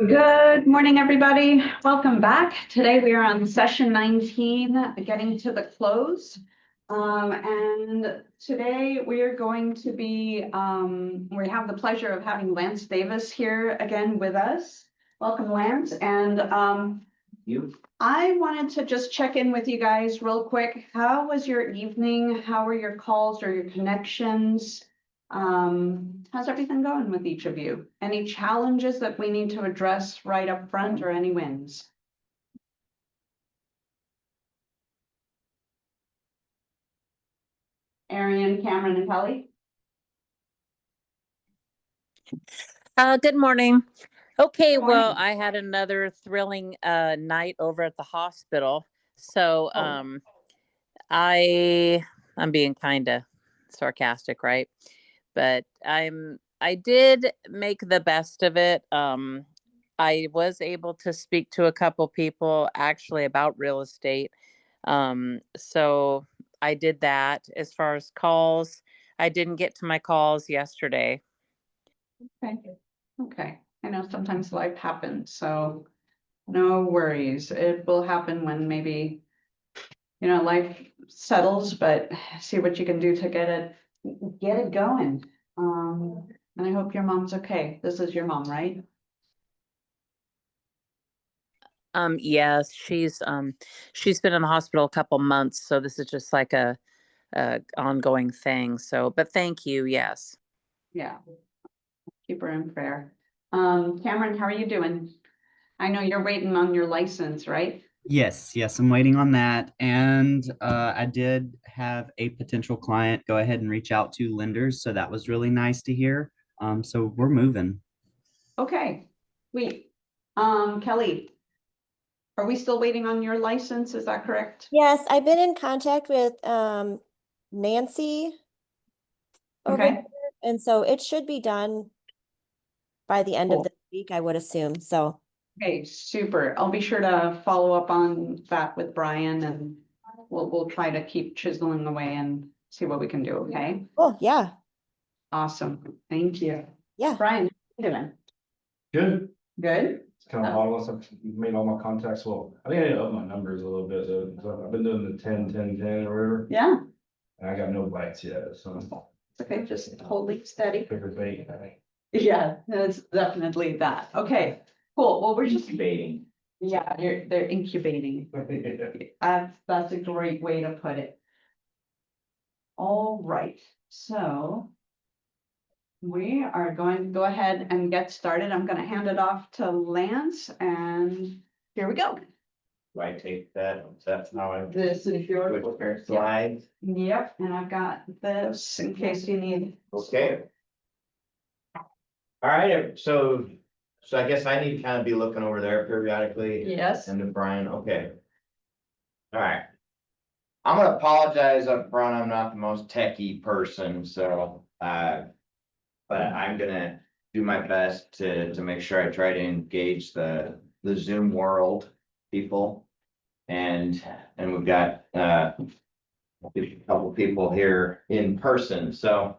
Good morning, everybody. Welcome back. Today we are on session 19, getting to the close. And today we are going to be, we have the pleasure of having Lance Davis here again with us. Welcome, Lance. And I wanted to just check in with you guys real quick. How was your evening? How were your calls or your connections? How's everything going with each of you? Any challenges that we need to address right up front or any wins? Arian, Cameron, and Kelly? Good morning. Okay, Good morning. well, I had another thrilling night over at the hospital. So I'm being kind of sarcastic, right? But I did make the best of it. I was able to speak to a couple people actually about real estate. So I did that. As far as calls, I didn't get to my calls yesterday. Okay. I know sometimes life happens, so no worries. It will happen when maybe, life settles, but see what you can do to get it going. And I hope your mom's okay. This is your mom, right? Yes, she's been in the hospital a couple months, so this is just like a ongoing thing. So, but thank you. Yes. Yeah. Keep her in prayer. Cameron, how are you doing? I know you're waiting on your license, right? Yes, I'm waiting on that. And I did have a potential client go ahead and reach out to lenders. So that was really nice to hear. So we're moving. Okay, sweet. Kelly, are we still waiting on your license? Is that correct? Yes, I've been in contact with Nancy over Okay. there, and so it should be done by the end Cool. of the week, I would assume. So Okay, super. I'll be sure to follow up on that with Brian and we'll try to keep chiseling away and see what we can do, okay? oh yeah, Awesome. Thank you. yeah. Brian, how you doing? Good. Good? It's kind of all of us. I've made all my contacts. Well, I think I need to up my numbers a little bit. So I've been doing the 10-10-10 or whatever. Yeah, And I got no bites yet. So okay, just holding steady. picker bait, I think. Yeah, it's definitely that. Okay, cool. Well, we're just, Baiting. yeah, they're incubating. That's a great way to put it. All right, so we are going to go ahead and get started. I'm gonna hand it off to Lance and here we go. Do I take that? That's how I This is your, switch pair slides. yep, and I've got this in case you need. Okay. All right, so I guess I need to kind of be looking over there periodically. Yes, And to Brian, okay. All right. I'm gonna apologize up front. I'm not the most techie person, so but I'm gonna do my best to make sure I try to engage the Zoom world people. And we've got a couple people here in person, so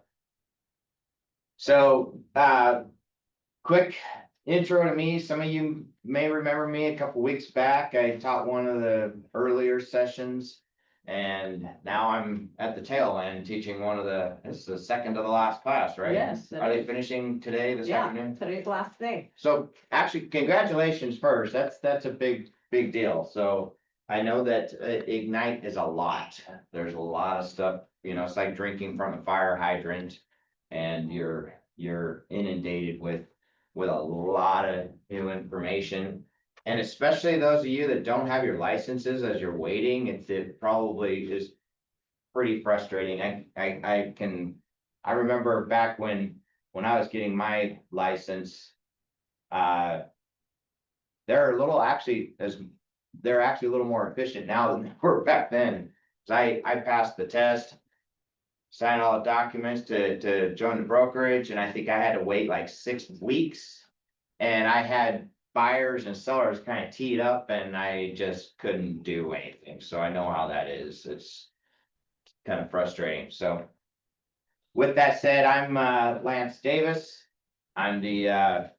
quick intro to me. Some of you may remember me a couple weeks back. I taught one of the earlier sessions. And now I'm at the tail end teaching this is the second to the last class, right? yes. Are they finishing today, this Yeah, afternoon? today's last day. So actually, congratulations first. That's a big deal. So I know that Ignite is a lot. There's a lot of stuff, it's like drinking from a fire hydrant. And you're inundated with a lot of new information. And especially those of you that don't have your licenses as you're waiting, it probably is pretty frustrating. I remember back when I was getting my license, they're actually a little more efficient now than they were back then. 'Cause I passed the test, signed all the documents to join the brokerage, and I think I had to wait like 6 weeks. And I had buyers and sellers kind of teed up and I just couldn't do anything. So I know how that is. It's kind of frustrating. So with that said, I'm Lance Davis. I'm the,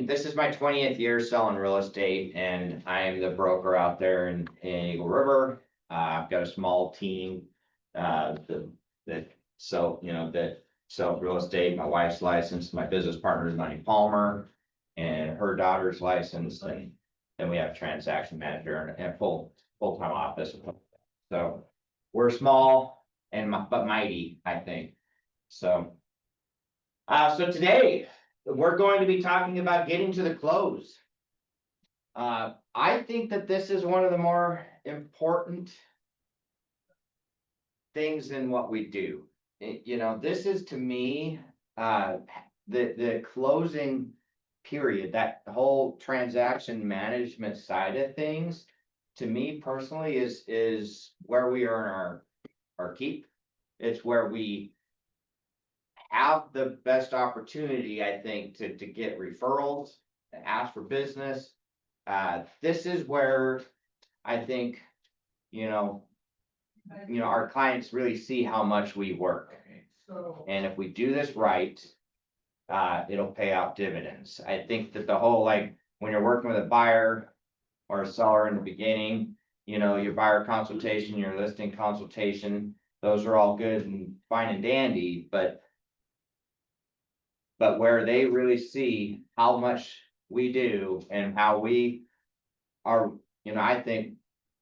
this is my 20th year selling real estate, and I am the broker out there in Eagle River. I've got a small team, that sell, that sell real estate. My wife's licensed, my business partner is Money Palmer, and her daughter's licensed, and then we have a transaction manager and a full-time office. So we're small and but mighty, I think. So today we're going to be talking about getting to the close. I think that this is one of the more important things in what we do. This is, to me, the closing period, that whole transaction management side of things, to me personally, is where we earn our keep. It's where we have the best opportunity, I think, to get referrals, to ask for business. This is where I think, our clients really see how much we work. And if we do this right, it'll pay out dividends. I think that the whole, like, when you're working with a buyer or a seller in the beginning, your buyer consultation, your listing consultation, those are all good and fine and dandy, but where they really see how much we do and how we are, I think,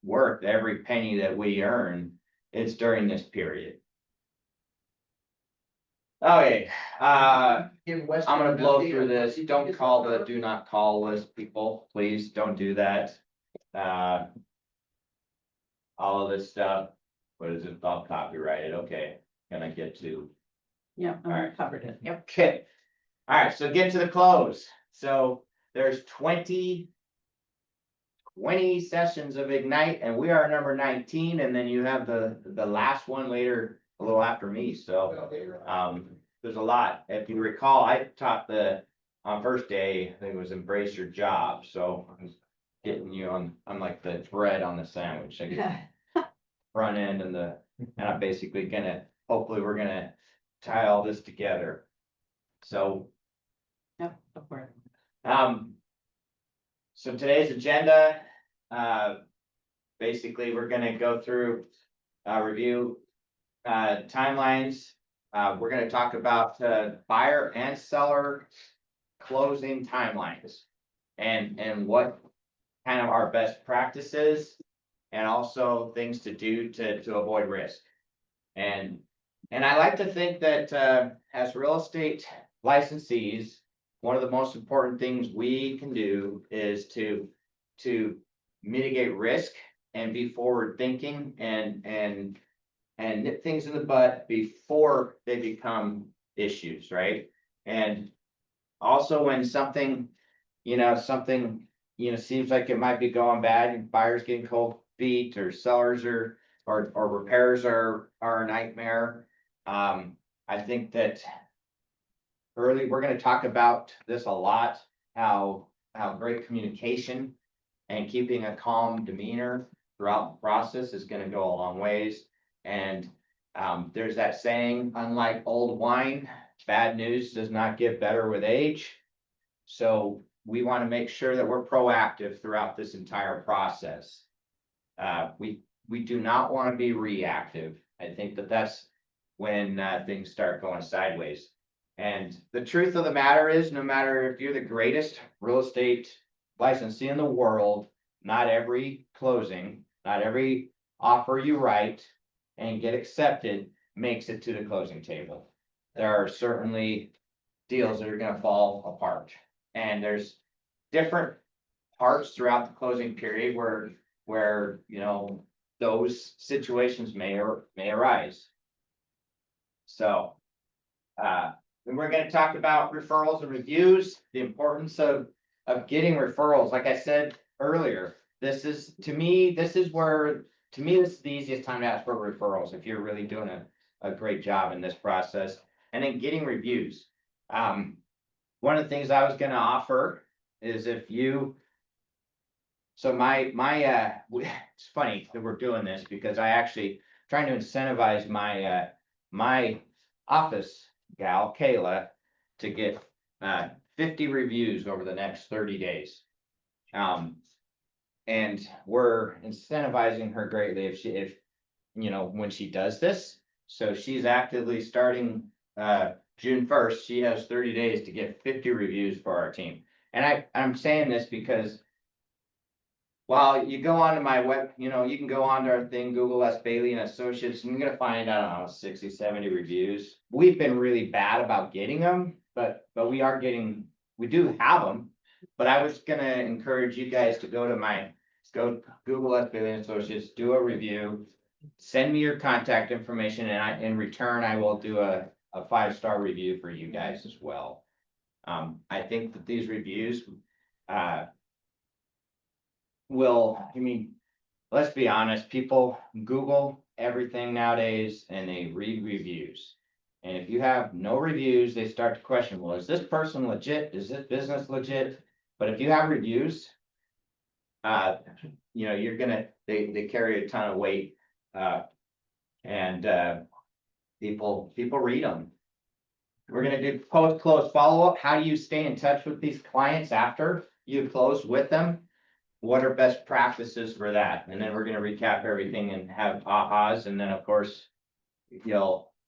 worth every penny that we earn, it's during this period. Okay, I'm gonna blow through this. Don't call the do not call list, people. Please don't do that. All of this stuff, what is it about copyrighted? Okay, gonna get to. Yeah, Alright. covered it. Yep. Okay. All right, so get to the close. So there's 20 sessions of Ignite, and we are number 19, and then you have the last one later, a little after me. So there's a lot. If you recall, I taught on first day, I think it was embrace your job. So I'm getting you I'm like the bread on the sandwich. I get front end and I'm basically hopefully we're gonna tie all this together. So Yep, go for it. So today's agenda, basically, we're gonna go through, review, timelines. We're gonna talk about, buyer and seller closing timelines and what kind of our best practices and also things to do to avoid risk. And I like to think that, as real estate licensees, one of the most important things we can do is to mitigate risk and be forward thinking and nip things in the bud before they become issues, right? And also when something seems like it might be going bad, and buyers getting cold feet, or sellers or repairs are a nightmare. I think that we're gonna talk about this a lot, how great communication and keeping a calm demeanor throughout the process is gonna go a long ways. And there's that saying, unlike old wine, bad news does not get better with age. So we want to make sure that we're proactive throughout this entire process. We do not want to be reactive. I think that that's when things start going sideways. And the truth of the matter is, no matter if you're the greatest real estate licensee in the world, not every closing, not every offer you write and get accepted makes it to the closing table. There are certainly deals that are going to fall apart, and there's different parts throughout the closing period where those situations may arise. So then we're going to talk about referrals and reviews, the importance of getting referrals. Like I said earlier, this is the easiest time to ask for referrals if you're really doing a great job in this process. And then getting reviews. One of the things I was going to offer is it's funny that we're doing this because I actually trying to incentivize my office gal Kayla to get 50 reviews over the next 30 days. And we're incentivizing her greatly if when she does this. So she's actively starting June 1st, she has 30 days to get 50 reviews for our team. And I'm saying this because while you go onto my web, you can go onto our thing, Google S. Bailey and Associates, and you're gonna find, I don't know, 60, 70 reviews. We've been really bad about getting them, but we do have them. But I was gonna encourage you guys to go Google S. Bailey and Associates, do a review, send me your contact information, and in return, I will do a 5-star review for you guys as well. I think that these reviews, let's be honest, people Google everything nowadays and they read reviews. And if you have no reviews, they start to question, well, is this person legit? Is this business legit? But if you have reviews, they carry a ton of weight. And people read them. We're gonna do post-close follow-up. How do you stay in touch with these clients after you close with them? What are best practices for that? And then we're gonna recap everything and have ahas, and then of course,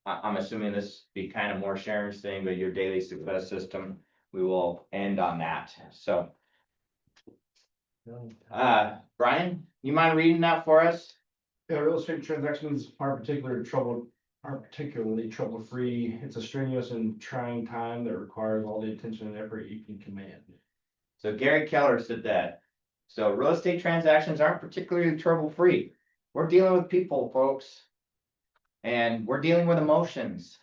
I'm assuming this be kind of more Sharon's thing, but your daily success system, we will end on that. So Brian, you mind reading that for us? Yeah, real estate transactions aren't particularly trouble-free. It's a strenuous and trying time that requires all the attention and effort you can command. So Gary Keller said that. So real estate transactions aren't particularly trouble-free. We're dealing with people, folks. And we're dealing with emotions.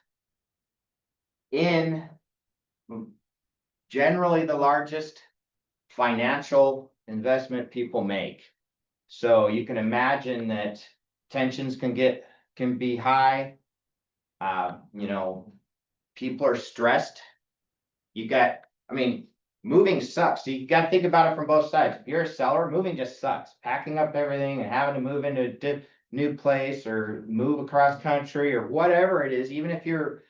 In generally the largest financial investment people make. So you can imagine that tensions can be high. People are stressed. Moving sucks. So you got to think about it from both sides. If you're a seller, moving just sucks. Packing up everything and having to move into a new place or move across country or whatever it is, even if you're,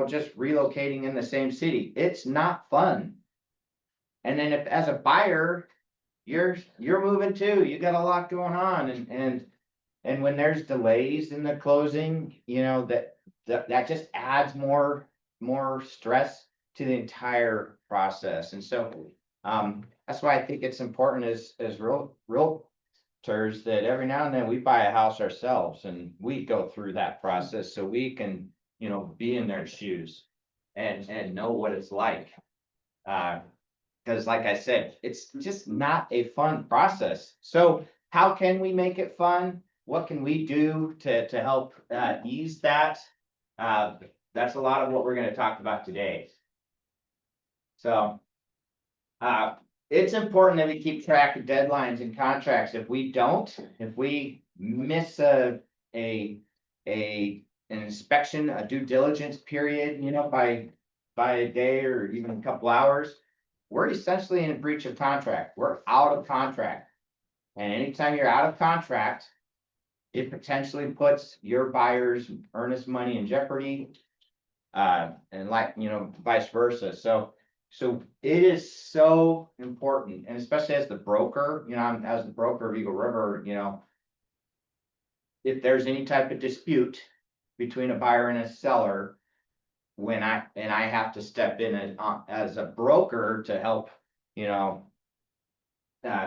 just relocating in the same city, it's not fun. And then if as a buyer, you're moving too, you got a lot going on, and when there's delays in the closing, that just adds more stress to the entire process. And so that's why I think it's important as realtors that every now and then we buy a house ourselves and we go through that process so we can, be in their shoes and know what it's like. Because like I said, it's just not a fun process. So how can we make it fun? What can we do to help ease that? That's a lot of what we're going to talk about today. So it's important that we keep track of deadlines and contracts. If we miss an inspection, a due diligence period, by a day or even a couple hours, we're essentially in a breach of contract. We're out of contract. And anytime you're out of contract, it potentially puts your buyer's earnest money in jeopardy. And vice versa. So it is so important, and especially as the broker, as the broker of Eagle River, if there's any type of dispute between a buyer and a seller, when I have to step in as a broker to help,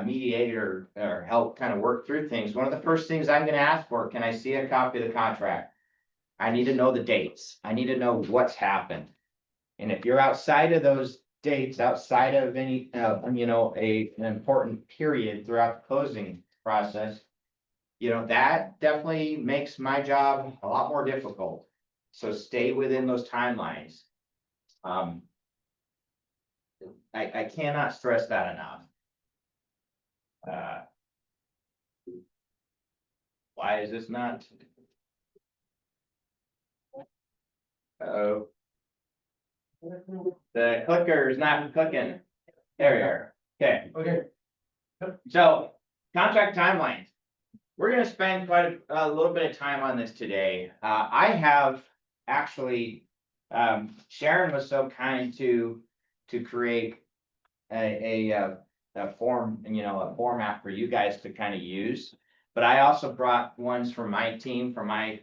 mediate or help kind of work through things, one of the first things I'm going to ask for, can I see a copy of the contract? I need to know the dates. I need to know what's happened. And if you're outside of those dates, outside of any, an important period throughout the closing process, that definitely makes my job a lot more difficult. So stay within those timelines. I cannot stress that enough. Why is this not? Uh-oh. The clicker is not clicking. There we are. Okay. So contract timelines. We're going to spend quite a little bit of time on this today. I have actually Sharon was so kind to create a form, you know, a format for you guys to kind of use. But I also brought ones from my team, from my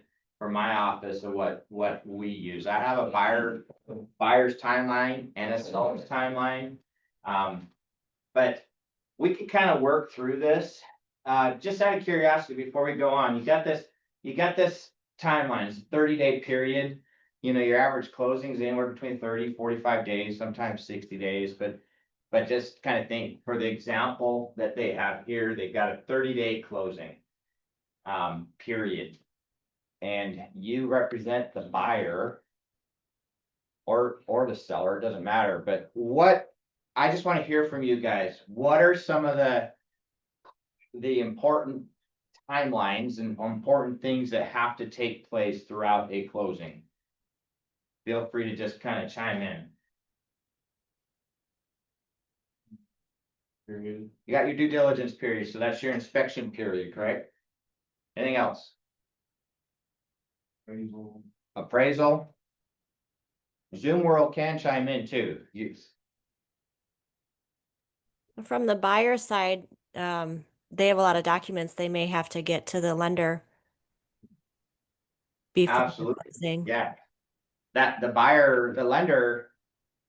office of what we use. I have a buyer's timeline and a seller's timeline. But we could kind of work through this. Just out of curiosity, before we go on, you got this timeline, it's a 30-day period. You know, your average closing is anywhere between 30, 45 days, sometimes 60 days, but just kind of think for the example that they have here, they've got a 30-day closing. Period. And you represent the buyer or the seller, it doesn't matter, but I just want to hear from you guys. What are some of the important timelines and important things that have to take place throughout a closing? Feel free to just kind of chime in. You got your due diligence period, so that's your inspection period, correct? Anything else? Appraisal. Zoom World can chime in too. From the buyer side, they have a lot of documents they may have to get to the lender before Absolutely. closing. Yeah. That the lender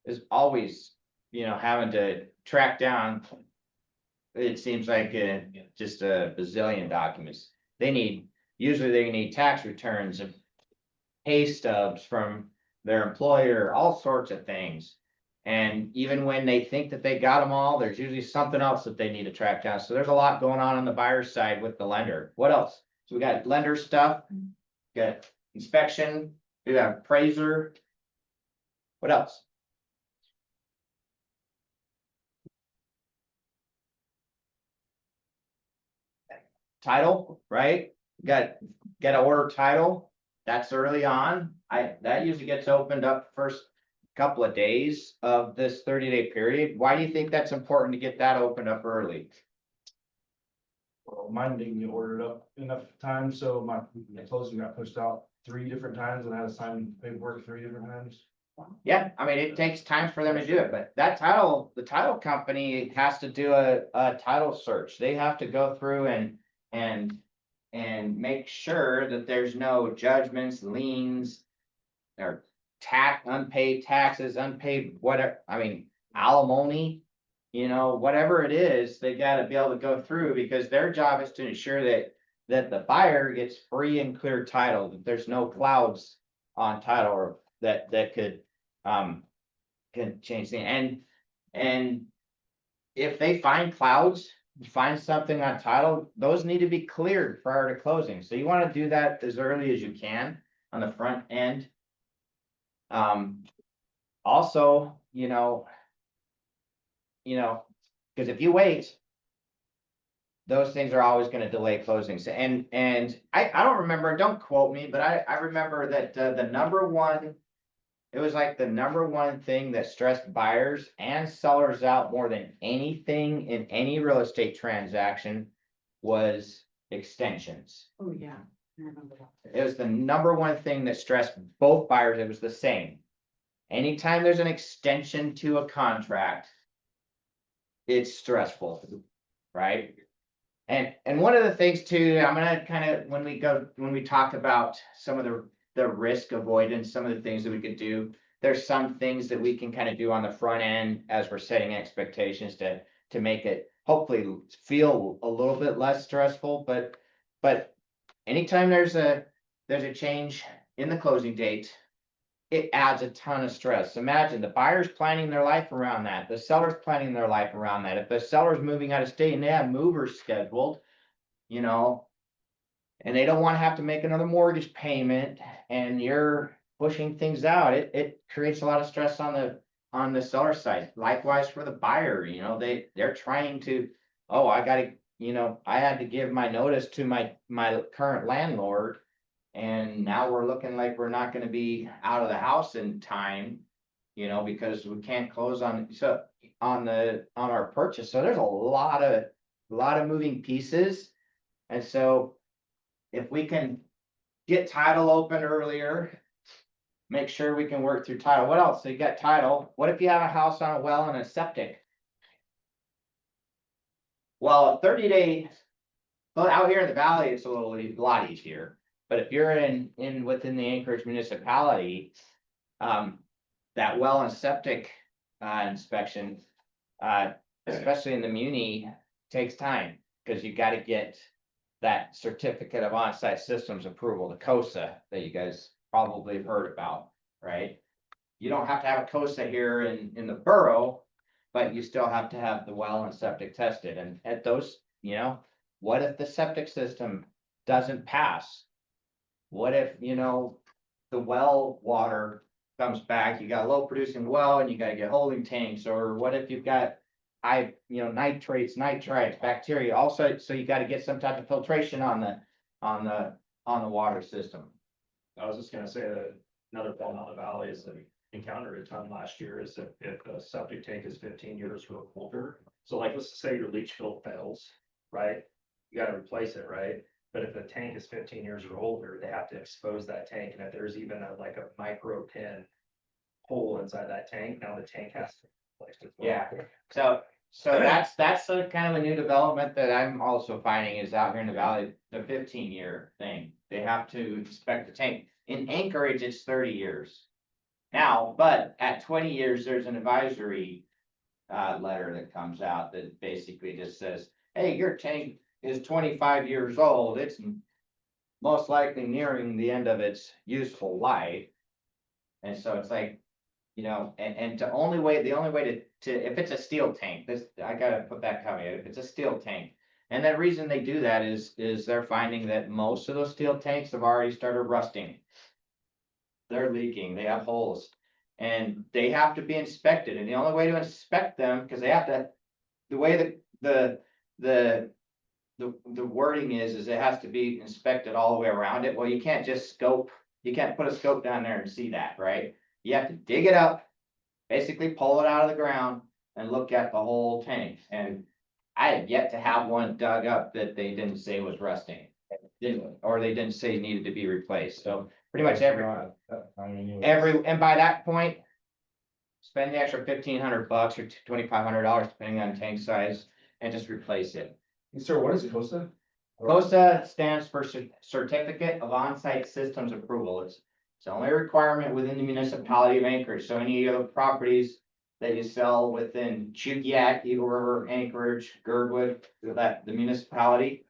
is always, you know, having to track down. It seems like just a bazillion documents. Usually they need tax returns and pay stubs from their employer, all sorts of things. And even when they think that they got them all, there's usually something else that they need to track down. So there's a lot going on the buyer's side with the lender. What else? So we got lender stuff, got inspection, we got appraiser. What else? Title, right? Got to order title. That's early on. That usually gets opened up first couple of days of this 30-day period. Why do you think that's important to get that opened up early? Well, mine didn't get ordered up enough time, so my closing got pushed out 3 different times and I had to sign paperwork 3 different times. Yeah, I mean, it takes time for them to do it, but the title company has to do a title search. They have to go through and make sure that there's no judgments, liens, or unpaid taxes, unpaid whatever, I mean, alimony, you know, whatever it is, they gotta be able to go through because their job is to ensure that the buyer gets free and clear title, that there's no clouds on title or that could can change things. And if they find clouds, find something on title, those need to be cleared prior to closing. So you want to do that as early as you can on the front end. Also, you know, because if you wait, those things are always going to delay closings. And I don't remember, don't quote me, but I remember that it was like the number one thing that stressed buyers and sellers out more than anything in any real estate transaction was extensions. Oh, yeah. I remember that. It was the number one thing that stressed both buyers. It was the same. Anytime there's an extension to a contract, it's stressful, right? And one of the things too, I'm gonna kind of, when we talk about some of the risk avoidance, some of the things that we could do, there's some things that we can kind of do on the front end as we're setting expectations to make it hopefully feel a little bit less stressful, but anytime there's a change in the closing date, it adds a ton of stress. Imagine the buyer's planning their life around that, the seller's planning their life around that. If the seller's moving out of state and they have movers scheduled, you know, and they don't want to have to make another mortgage payment and you're pushing things out, it creates a lot of stress on the seller side. Likewise for the buyer, you know, they're trying to, oh, I had to give my notice to my current landlord. And now we're looking like we're not gonna be out of the house in time, you know, because we can't close on our purchase. So there's a lot of moving pieces. And so if we can get title open earlier, make sure we can work through title. What else? So you got title. What if you have a house on a well and a septic? Well, a 30-day, well, out here in the valley, it's a lot easier. But if you're within the Anchorage municipality, that well and septic inspection, especially in the muni, takes time, because you got to get that certificate of on-site systems approval, the COSA, that you guys probably have heard about, right? You don't have to have a COSA here in the borough, but you still have to have the well and septic tested, and at those, what if the septic system doesn't pass? What if, the well water comes back, you got a low producing well and you gotta get holding tanks, or what if you've got nitrates, nitrites, bacteria, also, so you gotta get some type of filtration on the water system. I was just gonna say that another problem on the valley is that we encountered a ton last year is if a septic tank is 15 years or older. So like, let's say your leach field fails, right? You gotta replace it, right? But if the tank is 15 years or older, they have to expose that tank, and if there's even a micro pin hole inside that tank, now the tank has to be replaced as well. Yeah. So that's a kind of a new development that I'm also finding is out here in the valley, the 15-year thing. They have to inspect the tank. In Anchorage, it's 30 years. Now, but at 20 years, there's an advisory letter that comes out that basically just says, hey, your tank is 25 years old. It's most likely nearing the end of its useful life. And so it's like, and the only way to if it's a steel tank, I gotta put that caveat, if it's a steel tank. And the reason they do that is they're finding that most of those steel tanks have already started rusting. They're leaking, they have holes, and they have to be inspected. And the only way to inspect them, because they have to, the way that the wording is it has to be inspected all the way around it. Well, you can't just you can't put a scope down there and see that, right? You have to dig it up, basically pull it out of the ground and look at the whole tank. And I have yet to have one dug up that they didn't say was rusting. Or they didn't say needed to be replaced. So pretty much and by that point, spend the extra $1,500 or $2,500, depending on tank size, and just replace it. Sir, what is COSA? COSA stands for Certificate of On-Site Systems Approval. It's the only requirement within the municipality of Anchorage. So any of the properties that you sell within Chukiak, Eagle River, Anchorage, Girdwood, the municipality.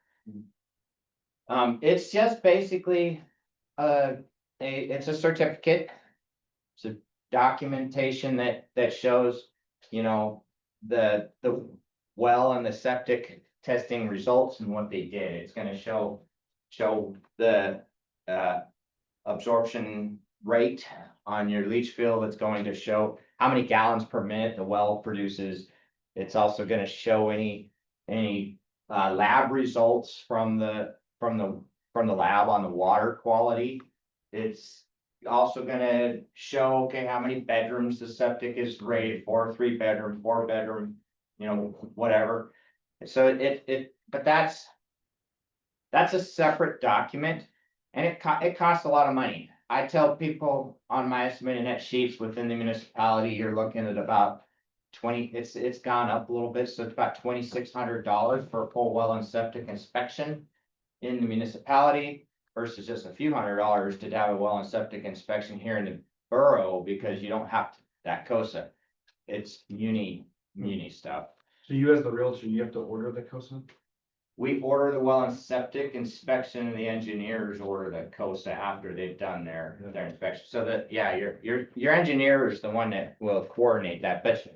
It's just basically it's a certificate. It's a documentation that shows, the well and the septic testing results and what they did. It's gonna show the absorption rate on your leach field. It's going to show how many gallons per minute the well produces. It's also gonna show any lab results from the lab on the water quality. It's also gonna show, okay, how many bedrooms the septic is rated for, 3-bedroom, 4-bedroom, whatever. So but that's a separate document, and it costs a lot of money. I tell people on my estimated net sheets within the municipality, you're looking at about 20, it's gone up a little bit, so it's about $2,600 for a full well and septic inspection in the municipality versus just a few $100s to have a well and septic inspection here in the borough, because you don't have that COSA. It's muni stuff. So you as the realtor, you have to order the COSA? We order the well and septic inspection, and the engineers order the COSA after they've done their inspection. So that, yeah, your engineer is the one that will coordinate that, but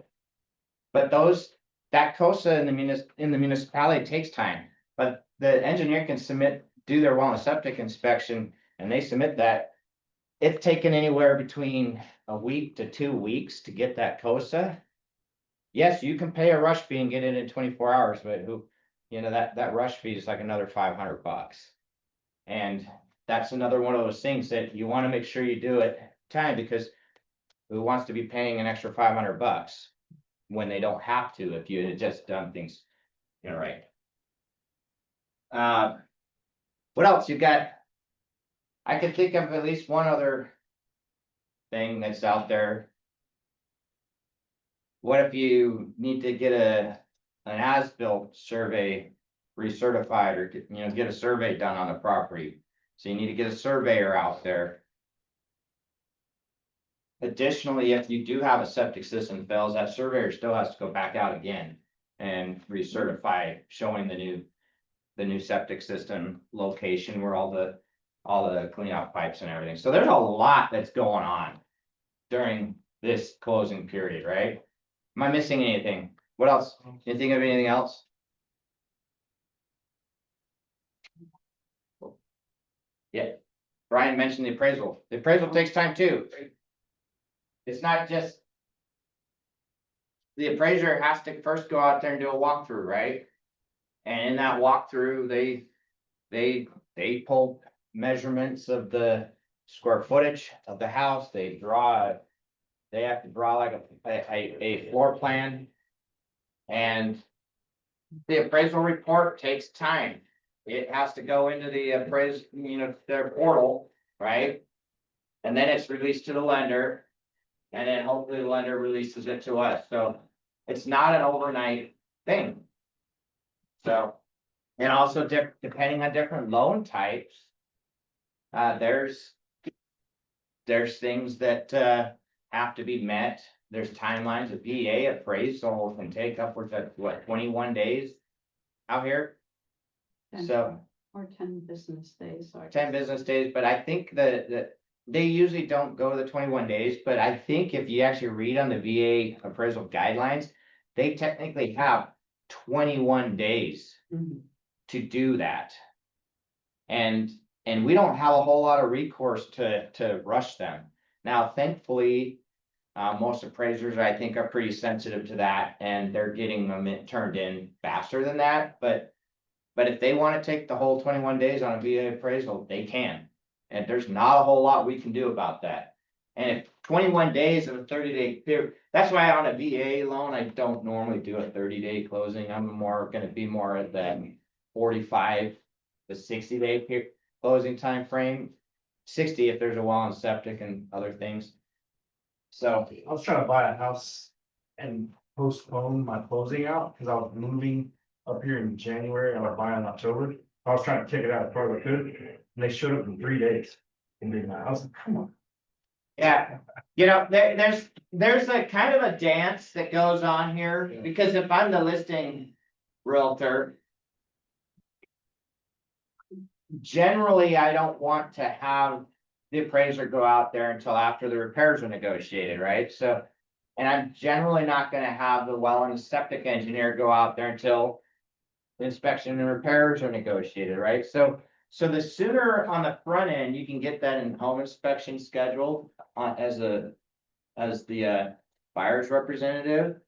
that COSA in the municipality takes time. But the engineer can do their well and septic inspection, and they submit that. It's taken anywhere between a week to 2 weeks to get that COSA. Yes, you can pay a rush fee and get it in 24 hours, but that rush fee is like another $500. And that's another one of those things that you want to make sure you do it time, because who wants to be paying an extra $500 when they don't have to, if you had just done things, right. What else you got? I can think of at least one other thing that's out there. What if you need to get an as-built survey recertified or, get a survey done on the property? So you need to get a surveyor out there. Additionally, if you do have a septic system fails, that surveyor still has to go back out again and recertify, showing the new septic system location where all the cleanout pipes and everything. So there's a lot that's going on during this closing period, right? Am I missing anything? What else? Can you think of anything else? Yeah, Brian mentioned the appraisal. The appraisal takes time too. It's not just. The appraiser has to first go out there and do a walkthrough, right? And in that walkthrough, they pull measurements of the square footage of the house. They have to draw like a floor plan. And the appraisal report takes time. It has to go into the their portal, right? And then it's released to the lender. And then hopefully the lender releases it to us. So it's not an overnight thing. So, and also depending on different loan types, there's things that have to be met. There's timelines. A VA appraisal can take upwards of 21 days out here. So, Or 10 business days. So I 10 guess- business days, but I think that they usually don't go to the 21 days, but I think if you actually read on the VA appraisal guidelines, they technically have 21 days Mhm. to do that. And we don't have a whole lot of recourse to rush them. Now, thankfully, most appraisers, I think, are pretty sensitive to that, and they're getting them turned in faster than that, but if they want to take the whole 21 days on a VA appraisal, they can. And there's not a whole lot we can do about that. And if 21 days of a 30-day period, that's why on a VA loan, I don't normally do a 30-day closing. I'm gonna be more at that 45 to 60-day closing time frame. 60 if there's a well and septic and other things. So, I was trying to buy a house and postpone my closing out because I was moving up here in January and I was buying in October. I was trying to kick it out as far as I could, and they showed up in 3 days. And then I was like, come on. yeah, there's a kind of a dance that goes on here, because if I'm the listing realtor, generally, I don't want to have the appraiser go out there until after the repairs are negotiated, right? So, and I'm generally not gonna have the well and septic engineer go out there until the inspection and repairs are negotiated, right? So the sooner on the front end, you can get that in home inspection scheduled as the buyer's representative.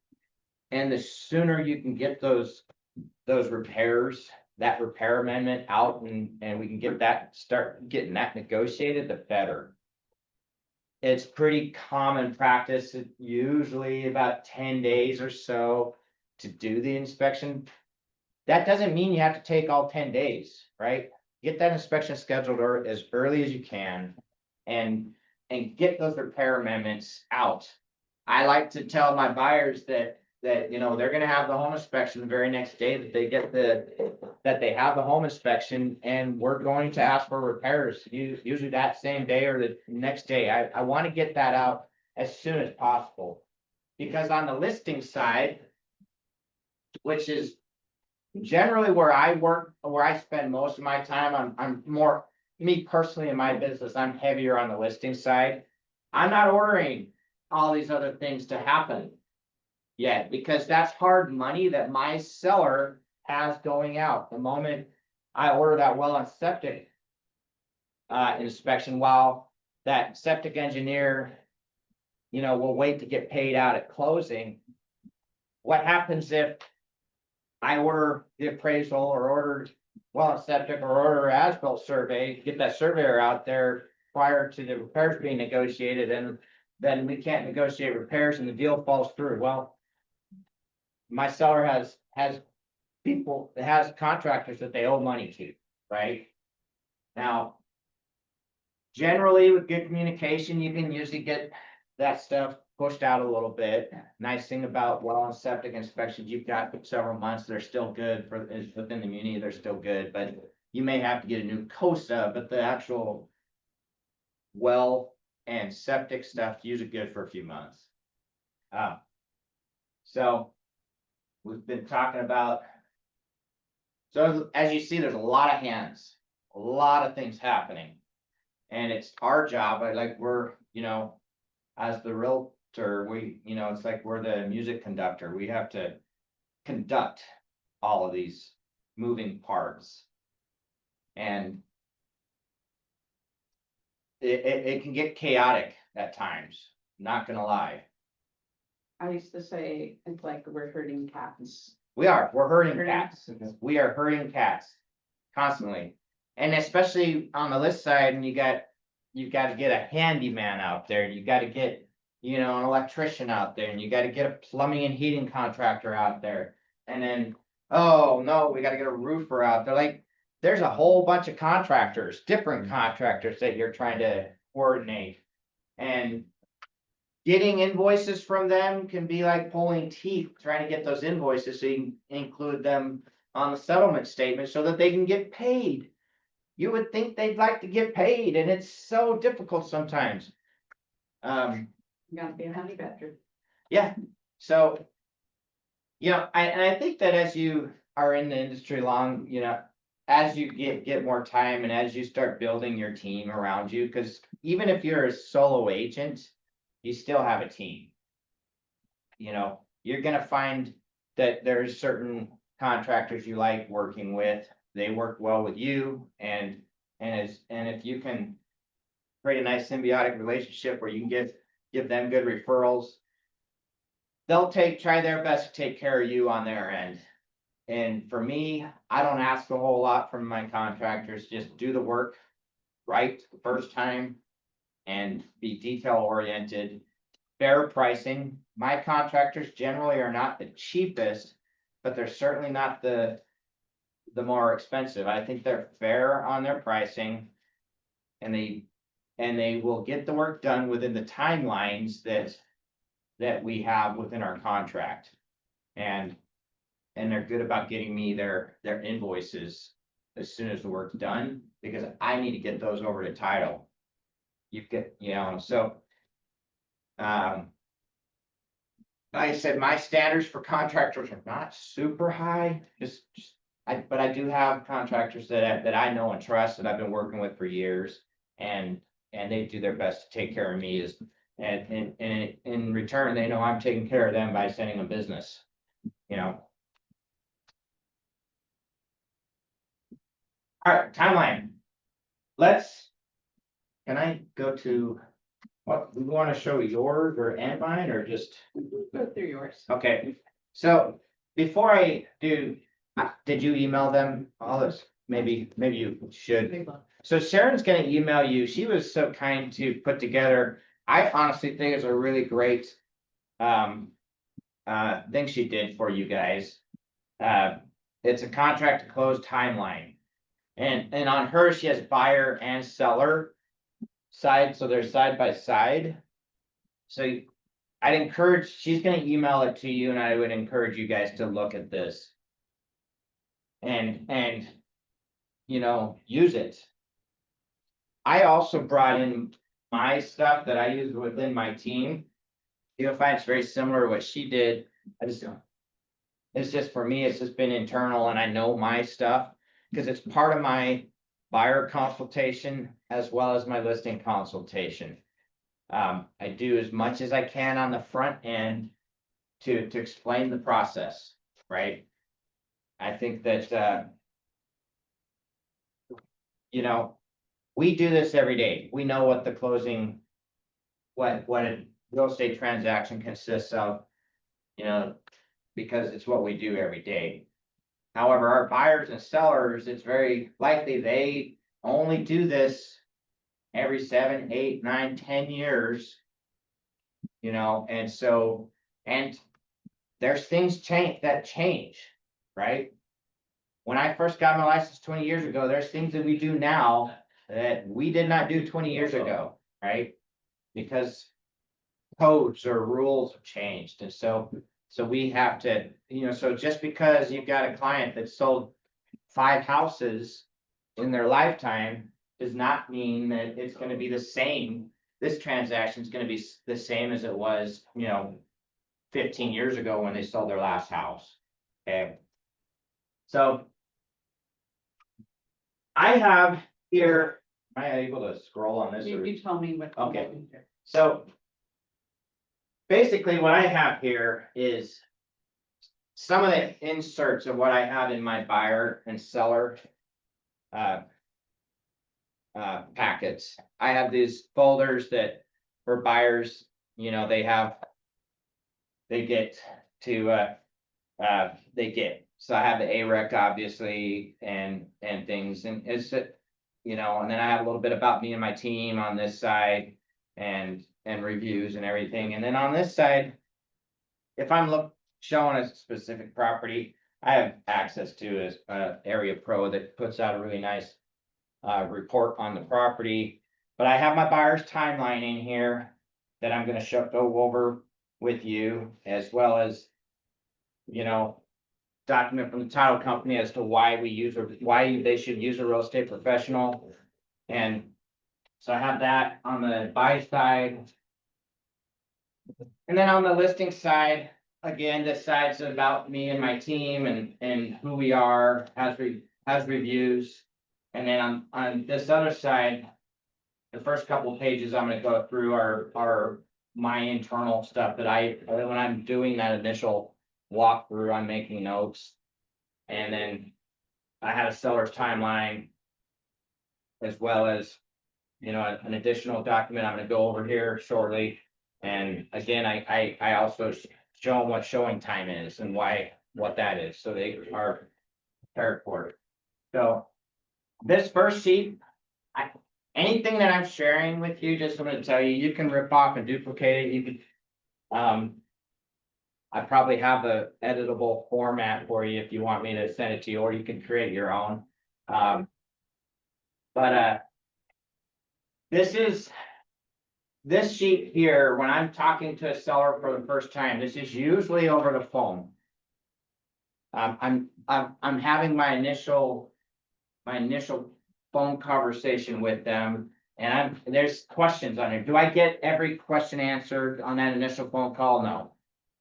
And the sooner you can get those repairs, that repair amendment out and we can start getting that negotiated, the better. It's pretty common practice, usually about 10 days or so to do the inspection. That doesn't mean you have to take all 10 days, right? Get that inspection scheduled as early as you can and get those repair amendments out. I like to tell my buyers that they're gonna have the home inspection the very next day that they have the home inspection, and we're going to ask for repairs, usually that same day or the next day. I want to get that out as soon as possible. Because on the listing side, which is generally where I work, where I spend most of my time, I'm more, me personally in my business, I'm heavier on the listing side. I'm not ordering all these other things to happen yet, because that's hard money that my seller has going out. The moment I order that well and septic inspection, while that septic engineer, will wait to get paid out at closing. What happens if I order the appraisal or order well and septic or order as-built survey, get that surveyor out there prior to the repairs being negotiated, and then we can't negotiate repairs and the deal falls through? Well, my seller has contractors that they owe money to, right? Now, generally with good communication, you can usually get that stuff pushed out a little bit. Nice thing about well and septic inspections, you've got several months, they're still good for, is within the community, they're still good, but you may have to get a new COSA, but the actual well and septic stuff usually good for a few months. So we've been talking about. So as you see, there's a lot of hands, a lot of things happening. And it's our job, like we're, you know, as the realtor, we, you know, it's like we're the music conductor. We have to conduct all of these moving parts. And it can get chaotic at times, not gonna lie. I used to say, it's like we're herding cats. We're herding Herding. cats. We are herding cats constantly. And especially on the list side, and you've got to get a handyman out there, you got to get, you know, an electrician out there, and you got to get a plumbing and heating contractor out there. And then, oh no, we got to get a roofer out there. Like, there's a whole bunch of contractors, different contractors that you're trying to coordinate. And getting invoices from them can be like pulling teeth, trying to get those invoices so you can include them on the settlement statement so that they can get paid. You would think they'd like to get paid, and it's so difficult sometimes. You gotta be a honey badger. Yeah, so. You know, I think that as you are in the industry long, you know, as you get more time and as you start building your team around you, because even if you're a solo agent, you still have a team. You know, you're gonna find that there's certain contractors you like working with, they work well with you, and if you can create a nice symbiotic relationship where you can give them good referrals, they'll try their best to take care of you on their end. And for me, I don't ask a whole lot from my contractors, just do the work right the first time and be detail oriented. Fair pricing. My contractors generally are not the cheapest, but they're certainly not the more expensive. I think they're fair on their pricing. And they will get the work done within the timelines that we have within our contract. And they're good about getting me their invoices as soon as the work's done, because I need to get those over to title. So. Like I said, my standards for contractors are not super high, but I do have contractors that I know and trust that I've been working with for years, and they do their best to take care of me and in return, they know I'm taking care of them by sending them business, you know. All right, timeline. Can I go to, what, we want to show yours and mine, or just? Go through yours. Okay, so before I do, did you email them all this? Maybe you should. So Sharon's gonna email you. She was so kind to put together, I honestly think it's a really great thing she did for you guys. It's a contract to close timeline. And on her, she has buyer and seller side, so they're side by side. So I'd encourage, she's gonna email it to you, and I would encourage you guys to look at this. And you know, use it. I also brought in my stuff that I use within my team. You'll find it's very similar to what she did. It's just, for me, it's just been internal, and I know my stuff, because it's part of my buyer consultation as well as my listing consultation. I do as much as I can on the front end to explain the process, right? I think that, you know, we do this every day. We know what the closing, what a real estate transaction consists of, you know, because it's what we do every day. However, our buyers and sellers, it's very likely they only do this every 7, 8, 9, 10 years. You know, and so, and there's things change, right? When I first got my license 20 years ago, there's things that we do now that we did not do 20 years ago, right? Because codes or rules have changed, and so we have to, so just because you've got a client that sold 5 houses in their lifetime does not mean that it's gonna be the same. This transaction is gonna be the same as it was, 15 years ago when they sold their last house. Okay. So I have here, am I able to scroll on this? or- You tell me what. Okay. So basically what I have here is some of the inserts of what I have in my buyer and seller packets. I have these folders that for buyers, they get to, so I have the AREC obviously and things, and it's, and then I have a little bit about me and my team on this side and reviews and everything. And then on this side, if I'm showing a specific property, I have access to a Area Pro that puts out a really nice report on the property. But I have my buyer's timeline in here that I'm gonna go over with you, as well as, document from the title company as to why why they should use a real estate professional. And so I have that on the buy side. And then on the listing side, again, this side's about me and my team and who we are, has reviews. And then on this other side, the first couple of pages I'm gonna go through are my internal stuff that when I'm doing that initial walkthrough, I'm making notes. And then I had a seller's timeline, as well as, an additional document I'm gonna go over here shortly. And again, I also show them what showing time is and what that is, so they are prepared for it. So this first sheet, anything that I'm sharing with you, just I'm gonna tell you, you can rip off and duplicate it. You could, I probably have a editable format for you if you want me to send it to you, or you can create your own. This sheet here, when I'm talking to a seller for the first time, this is usually over the phone. I'm having my initial phone conversation with them, and there's questions on it. Do I get every question answered on that initial phone call? No,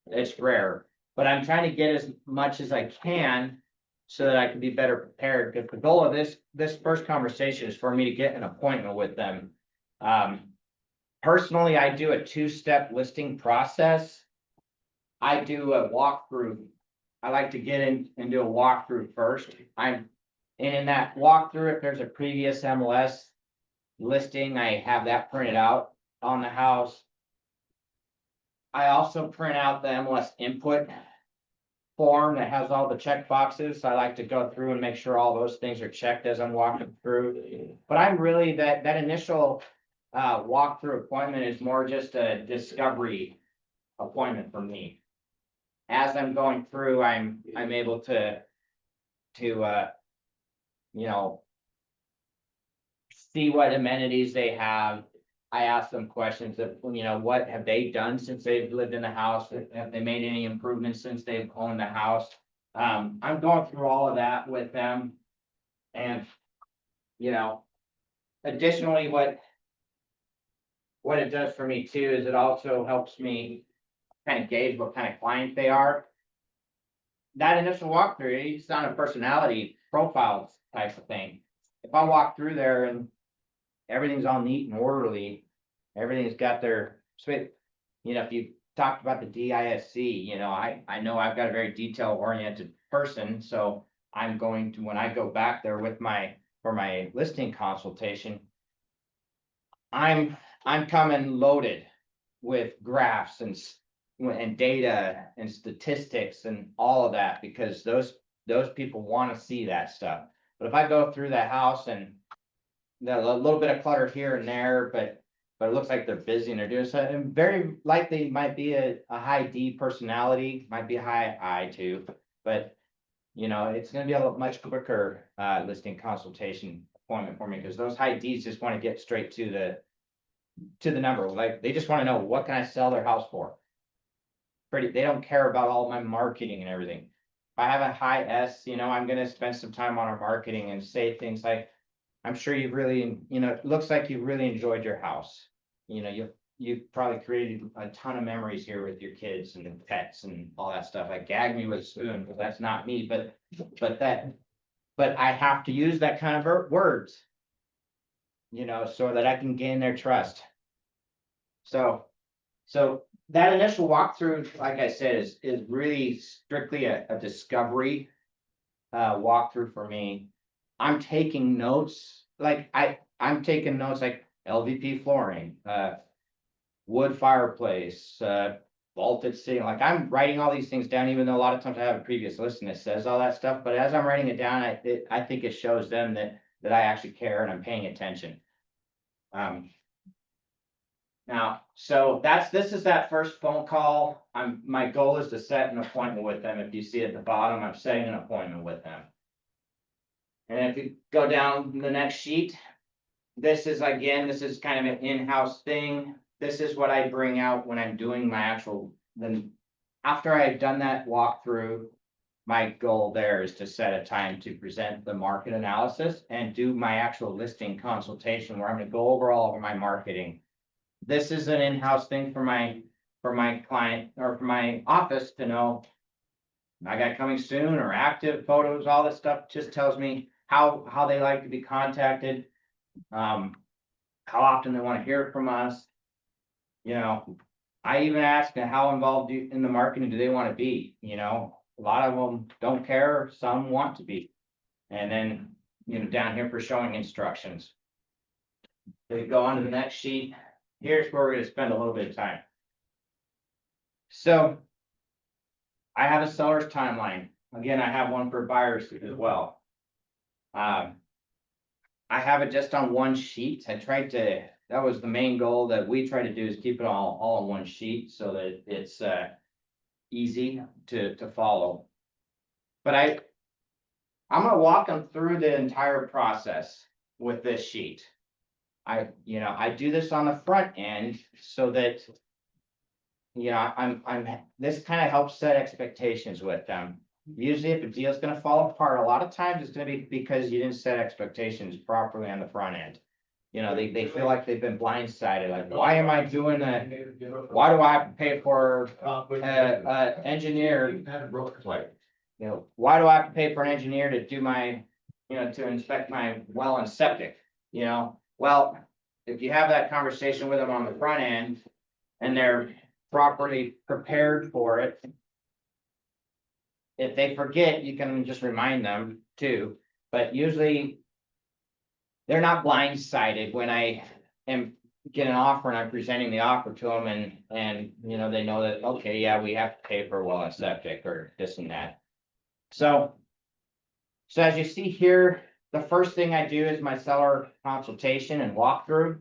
it's rare, but I'm trying to get as much as I can so that I can be better prepared. Because the goal of this first conversation is for me to get an appointment with them. Personally, I do a 2-step listing process. I do a walkthrough. I like to get in and do a walkthrough first. And in that walkthrough, if there's a previous MLS listing, I have that printed out on the house. I also print out the MLS input form that has all the check boxes. So I like to go through and make sure all those things are checked as I'm walking through. But I'm really that initial walkthrough appointment is more just a discovery appointment for me. As I'm going through, I'm able to see what amenities they have. I ask them questions of, what have they done since they've lived in the house? Have they made any improvements since they've owned the house? I'm going through all of that with them. And, additionally, what it does for me too is it also helps me kind of gauge what kind of client they are. That initial walkthrough, it's not a personality profiles type of thing. If I walk through there and everything's all neat and orderly, everything's got their sweet, if you talked about the DISC, I know I've got a very detail oriented person, so I'm going to, when I go back there for my listing consultation, I'm coming loaded with graphs and data and statistics and all of that, because those people want to see that stuff. But if I go through that house and there's a little bit of clutter here and there, but it looks like they're busy and they're doing something, and very likely might be a high D personality, might be a high I too, but it's going to be a much quicker listing consultation appointment for me, because those high Ds just want to get straight to the number, like, they just want to know, what can I sell their house for? They don't care about all my marketing and everything. If I have a high S, I'm gonna spend some time on our marketing and say things like, I'm sure you've really, it looks like you've really enjoyed your house. You've probably created a ton of memories here with your kids and pets and all that stuff. Like, gag me with a spoon, but that's not me, but I have to use that kind of words. So that I can gain their trust. So that initial walkthrough, like I said, is really strictly a discovery walkthrough for me. I'm taking notes, like I'm taking notes like LVP flooring, wood fireplace, vaulted ceiling. Like, I'm writing all these things down, even though a lot of times I have a previous listing that says all that stuff. But as I'm writing it down, I think it shows them that I actually care and I'm paying attention. Now, so this is that first phone call. My goal is to set an appointment with them. If you see at the bottom, I'm setting an appointment with them. And if you go down the next sheet, this is kind of an in-house thing. This is what I bring out when I'm doing my then after I've done that walkthrough, my goal there is to set a time to present the market analysis and do my actual listing consultation, where I'm going to go over all of my marketing. This is an in-house thing for my client, or for my office, to know I got coming soon, or active photos. All this stuff just tells me how they like to be contacted, how often they want to hear from us. I even ask how involved in the marketing do they want to be. A lot of them don't care, some want to be. And then, down here for showing instructions. They go on to the next sheet. Here's where we're going to spend a little bit of time. So I have a seller's timeline. Again, I have one for buyers as well. I have it just on one sheet. That was the main goal that we try to do, is keep it all on one sheet so that it's easy to follow. But I'm going to walk them through the entire process with this sheet. I do this on the front end so that, this kind of helps set expectations with them. Usually if a deal's going to fall apart, a lot of times it's going to be because you didn't set expectations properly on the front end. They feel like they've been blindsided. Like, why am I doing that? Why do I have to pay for engineer? Why do I have to pay for an engineer to do my, to inspect my well and septic? Well, if you have that conversation with them on the front end and they're properly prepared for it, if they forget, you can just remind them too. But usually they're not blindsided when I am getting an offer and I'm presenting the offer to them, and they know that, okay, yeah, we have to pay for well and septic or this and that. So as you see here, the first thing I do is my seller consultation and walkthrough.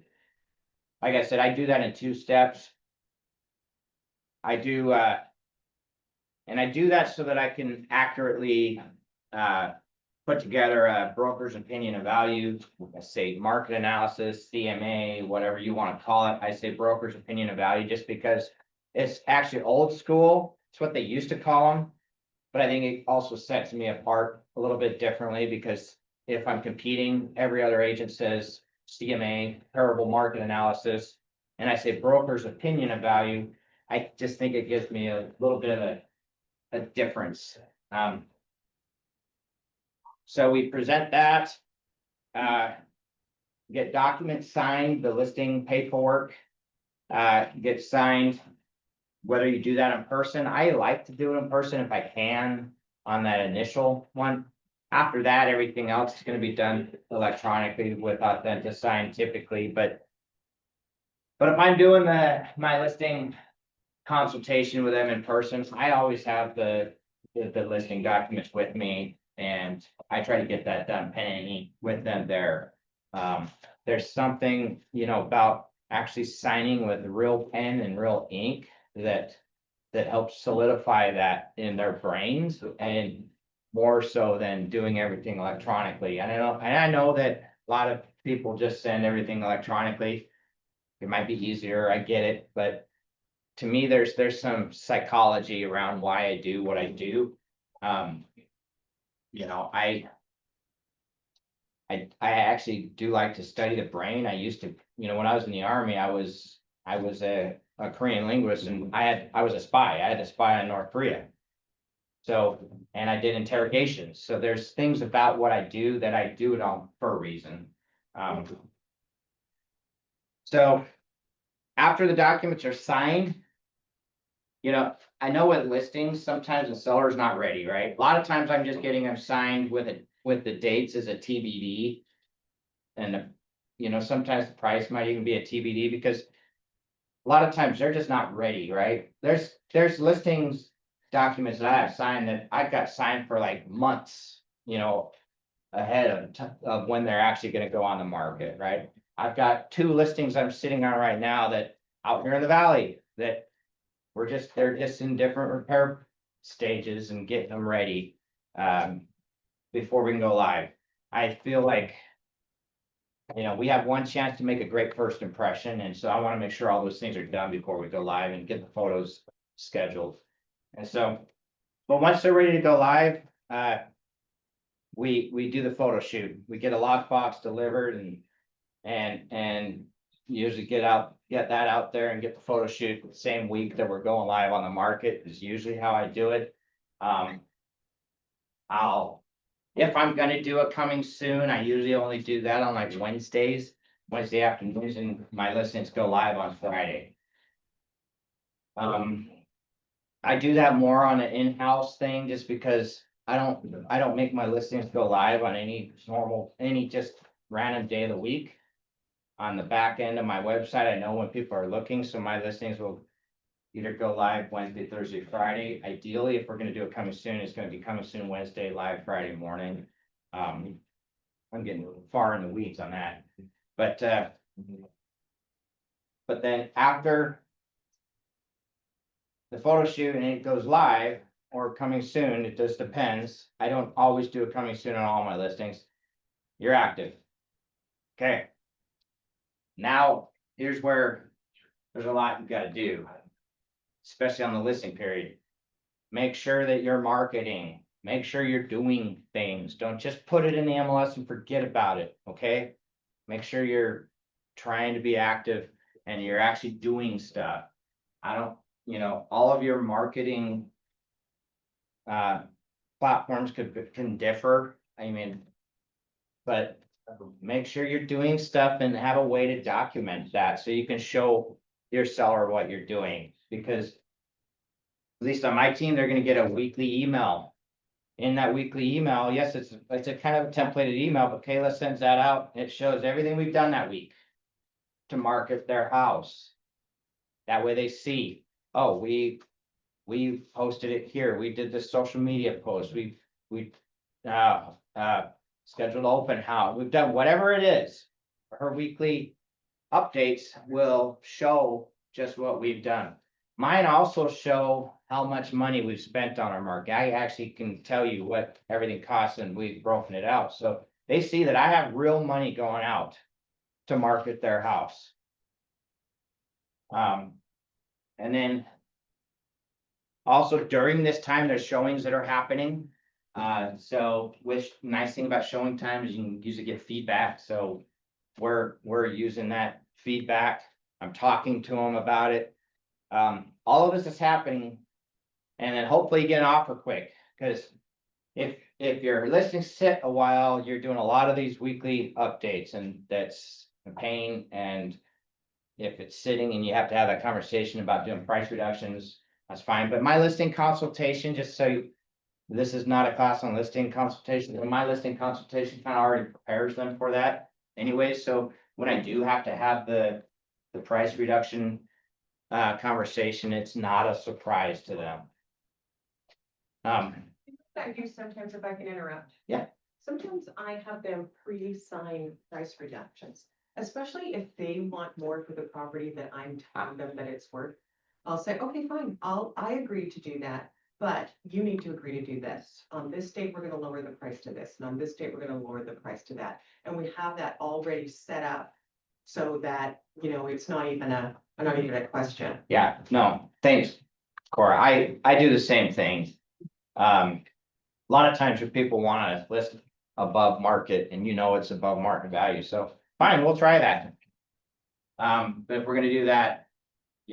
Like I said, I do that in 2 steps. I do that so that I can accurately put together a broker's opinion of value. I say market analysis, CMA, whatever you want to call it. I say broker's opinion of value just because it's actually old school. It's what they used to call them. But I think it also sets me apart a little bit differently, because if I'm competing, every other agent says CMA, comparable market analysis, and I say broker's opinion of value. I just think it gives me a little bit of a difference. So we present that, get documents signed, the listing paperwork gets signed. Whether you do that in person, I like to do it in person if I can on that initial one. After that, everything else is going to be done electronically with AuthentiSign typically. But if I'm doing my listing consultation with them in person, I always have the listing documents with me, and I try to get that done pen and ink with them there. There's something, about actually signing with real pen and real ink that helps solidify that in their brains, and more so than doing everything electronically. And I know that A lot of people just send everything electronically. It might be easier, I get it, but to me, there's some psychology around why I do what I do. You know, I actually do like to study the brain. I used to, you know, when I was in the army, I was a Korean linguist, and I was a spy. I had to spy on North Korea. So, and I did interrogations. So there's things about what I do that I do it on for a reason. So after the documents are signed, you know, I know with listings, sometimes the seller's not ready, right? A lot of times I'm just getting them signed with the dates as a TBD. And, you know, sometimes the price might even be a TBD because a lot of times they're just not ready, right? There's listings documents that I have signed that I got signed for like months, you know, ahead of when they're actually gonna go on the market, right? I've got 2 listings I'm sitting on right now that out here in the valley that they're just in different repair stages and getting them ready before we can go live. I feel like, you know, we have one chance to make a great first impression, and so I want to make sure all those things are done before we go live and get the photos scheduled. And so, but once they're ready to go live, we do the photo shoot. We get a lockbox delivered and usually get that out there and get the photo shoot the same week that we're going live on the market is usually how I do it. If I'm gonna do it coming soon, I usually only do that on like Wednesday afternoons, and my listings go live on Friday. I do that more on an in-house thing just because I don't make my listings go live on any just random day of the week. On the back end of my website, I know when people are looking, so my listings will either go live Wednesday, Thursday, Friday. Ideally, if we're gonna do it coming soon, it's gonna be coming soon Wednesday, live Friday morning. I'm getting far in the weeds on that, but then after the photo shoot and it goes live or coming soon, it just depends. I don't always do it coming soon on all my listings. You're active. Okay. Now, here's where there's a lot you gotta do, especially on the listing period. Make sure that you're marketing. Make sure you're doing things. Don't just put it in the MLS and forget about it, okay? Make sure you're trying to be active and you're actually doing stuff. You know, all of your marketing platforms can differ. I mean, but make sure you're doing stuff and have a way to document that so you can show your seller what you're doing. Because at least on my team, they're gonna get a weekly email. In that weekly email, yes, it's a kind of a templated email, but Kayla sends that out. It shows everything we've done that week to market their house. That way they see, oh, we posted it here. We did this social media post. We scheduled open house. We've done whatever it is. Her weekly updates will show just what we've done. Mine also show how much money we've spent on our market. I actually can tell you what everything costs and we've broken it out. So they see that I have real money going out to market their house. And then also during this time, there's showings that are happening. So which nice thing about showing time is you can usually get feedback. So we're using that feedback. I'm talking to them about it. All of this is happening, and then hopefully you get an offer quick, because if your listings sit a while, you're doing a lot of these weekly updates, and that's a pain. And if it's sitting and you have to have that conversation about doing price reductions, that's fine. But my listing consultation, just so you, this is not a class on listing consultation, but my listing consultation kind of already prepares them for that anyway. So when I do have to have the price reduction conversation, it's not a surprise to them. I do sometimes, if I can interrupt. Yeah. Sometimes I have them pre-sign price reductions, especially if they want more for the property that I'm telling them that it's worth. I'll say, okay, fine, I agree to do that. but you need to agree to do this. On this date, we're gonna lower the price to this, and on this date, we're gonna lower the price to that. And we have that already set up so that, it's not even a question. Yeah, no, thanks, Cora. I do the same thing. A lot of times when people want to list above market and it's above market value, so fine, we'll try that. But if we're gonna do that,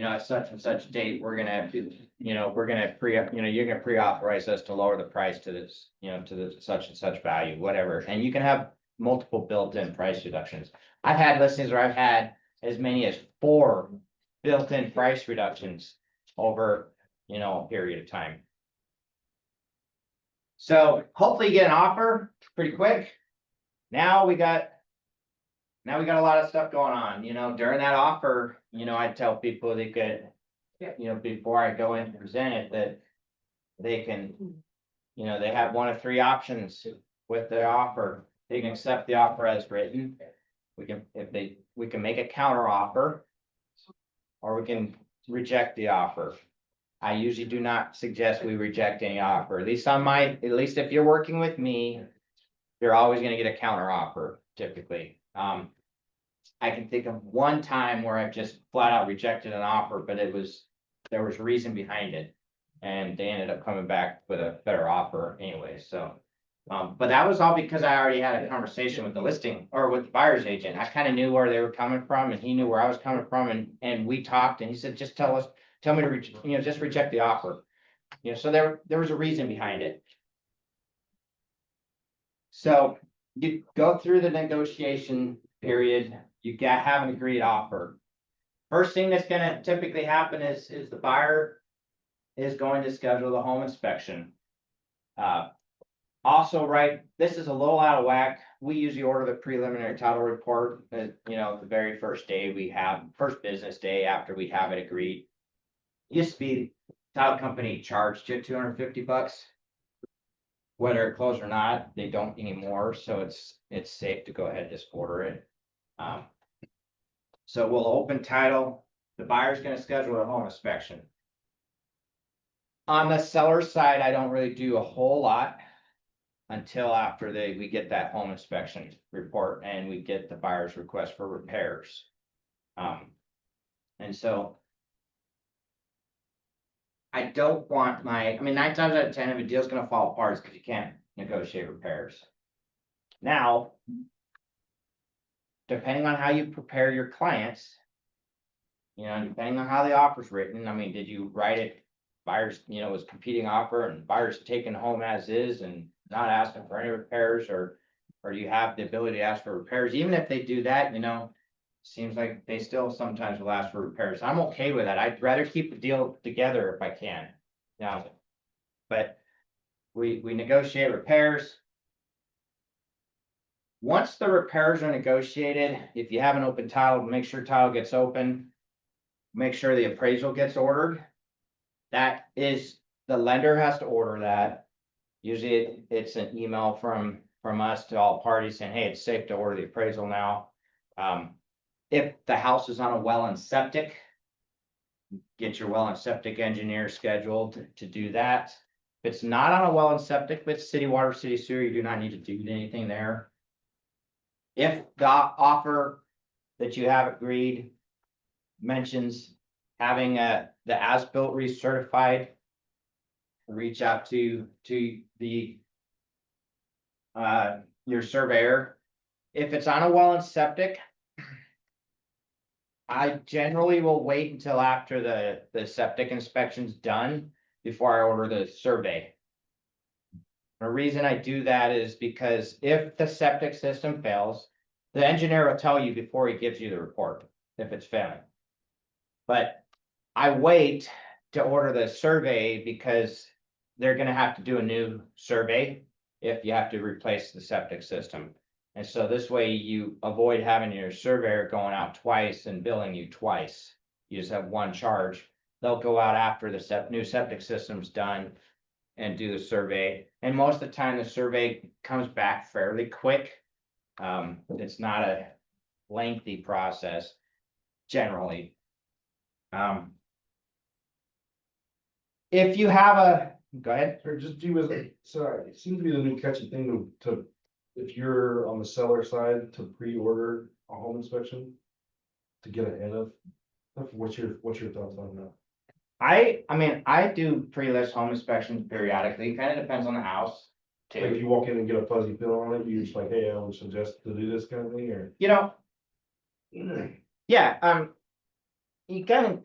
at such and such date, we're gonna have to, we're gonna you're gonna pre-authorize us to lower the price to this, to the such and such value, whatever, and you can have multiple built-in price reductions. I've had listings where I've had as many as 4 built-in price reductions over, a period of time. So hopefully you get an offer pretty quick. Now we got a lot of stuff going on, during that offer, I tell people they could, before I go in and present it, that they can, they have 1 of 3 options with the offer. They can accept the offer as written. We can make a counter offer, or we can reject the offer. I usually do not suggest we reject any offer, at least if you're working with me, you're always gonna get a counter offer typically. I can think of one time where I've just flat out rejected an offer, but there was reason behind it. And they ended up coming back with a better offer anyway, so. But that was all because I already had a conversation with the listing or with the buyer's agent. I kind of knew where they were coming from and he knew where I was coming from, and we talked and he said, just tell me to, just reject the offer. So there was a reason behind it. So you go through the negotiation period, have an agreed offer. First thing that's gonna typically happen is the buyer is going to schedule the home inspection. Also, right, this is a little out of whack. We usually order the preliminary title report, the very first business day after we have it agreed. Used to be title company charged you $250. Whether it closed or not, they don't anymore, so it's safe to go ahead and just order it. So we'll open title, the buyer's gonna schedule a home inspection. On the seller side, I don't really do a whole lot until after we get that home inspection report and we get the buyer's request for repairs. And so I don't want 9 times out of 10, if a deal's gonna fall apart, it's because you can't negotiate repairs. Now, depending on how you prepare your clients, depending on how the offer's written, did you write it, buyers, was competing offer and buyers taking home as is and not asking for any repairs, or do you have the ability to ask for repairs? Even if they do that, seems like they still sometimes will ask for repairs. I'm okay with that. I'd rather keep the deal together if I can. But we negotiate repairs. Once the repairs are negotiated, if you have an open title, make sure title gets open. Make sure the appraisal gets ordered. That is, the lender has to order that. Usually it's an email from us to all parties saying, hey, it's safe to order the appraisal now. If the house is on a well and septic, get your well and septic engineer scheduled to do that. If it's not on a well and septic, but city water, city sewer, you do not need to do anything there. If the offer that you have agreed mentions having the as-built recertified, reach out to the your surveyor. If it's on a well and septic, I generally will wait until after the septic inspection's done before I order the survey. The reason I do that is because if the septic system fails, the engineer will tell you before he gives you the report if it's failing. But I wait to order the survey because they're gonna have to do a new survey if you have to replace the septic system. And so this way you avoid having your surveyor going out twice and billing you twice. You just have one charge. They'll go out after the new septic system's done and do the survey. And most of the time the survey comes back fairly quick. It's not a lengthy process generally. If you have Go ahead. Or just do with, sorry, it seems to be the new catchy thing to, if you're on the seller side, to pre-order a home inspection. To get ahead of, what's your thoughts on that? I mean, I do pre-list home inspections periodically, kind of depends on the house Like if too. you walk in and get a fuzzy feel on it, you just like, hey, I would suggest to do this kind of thing, or? You know, yeah, you kind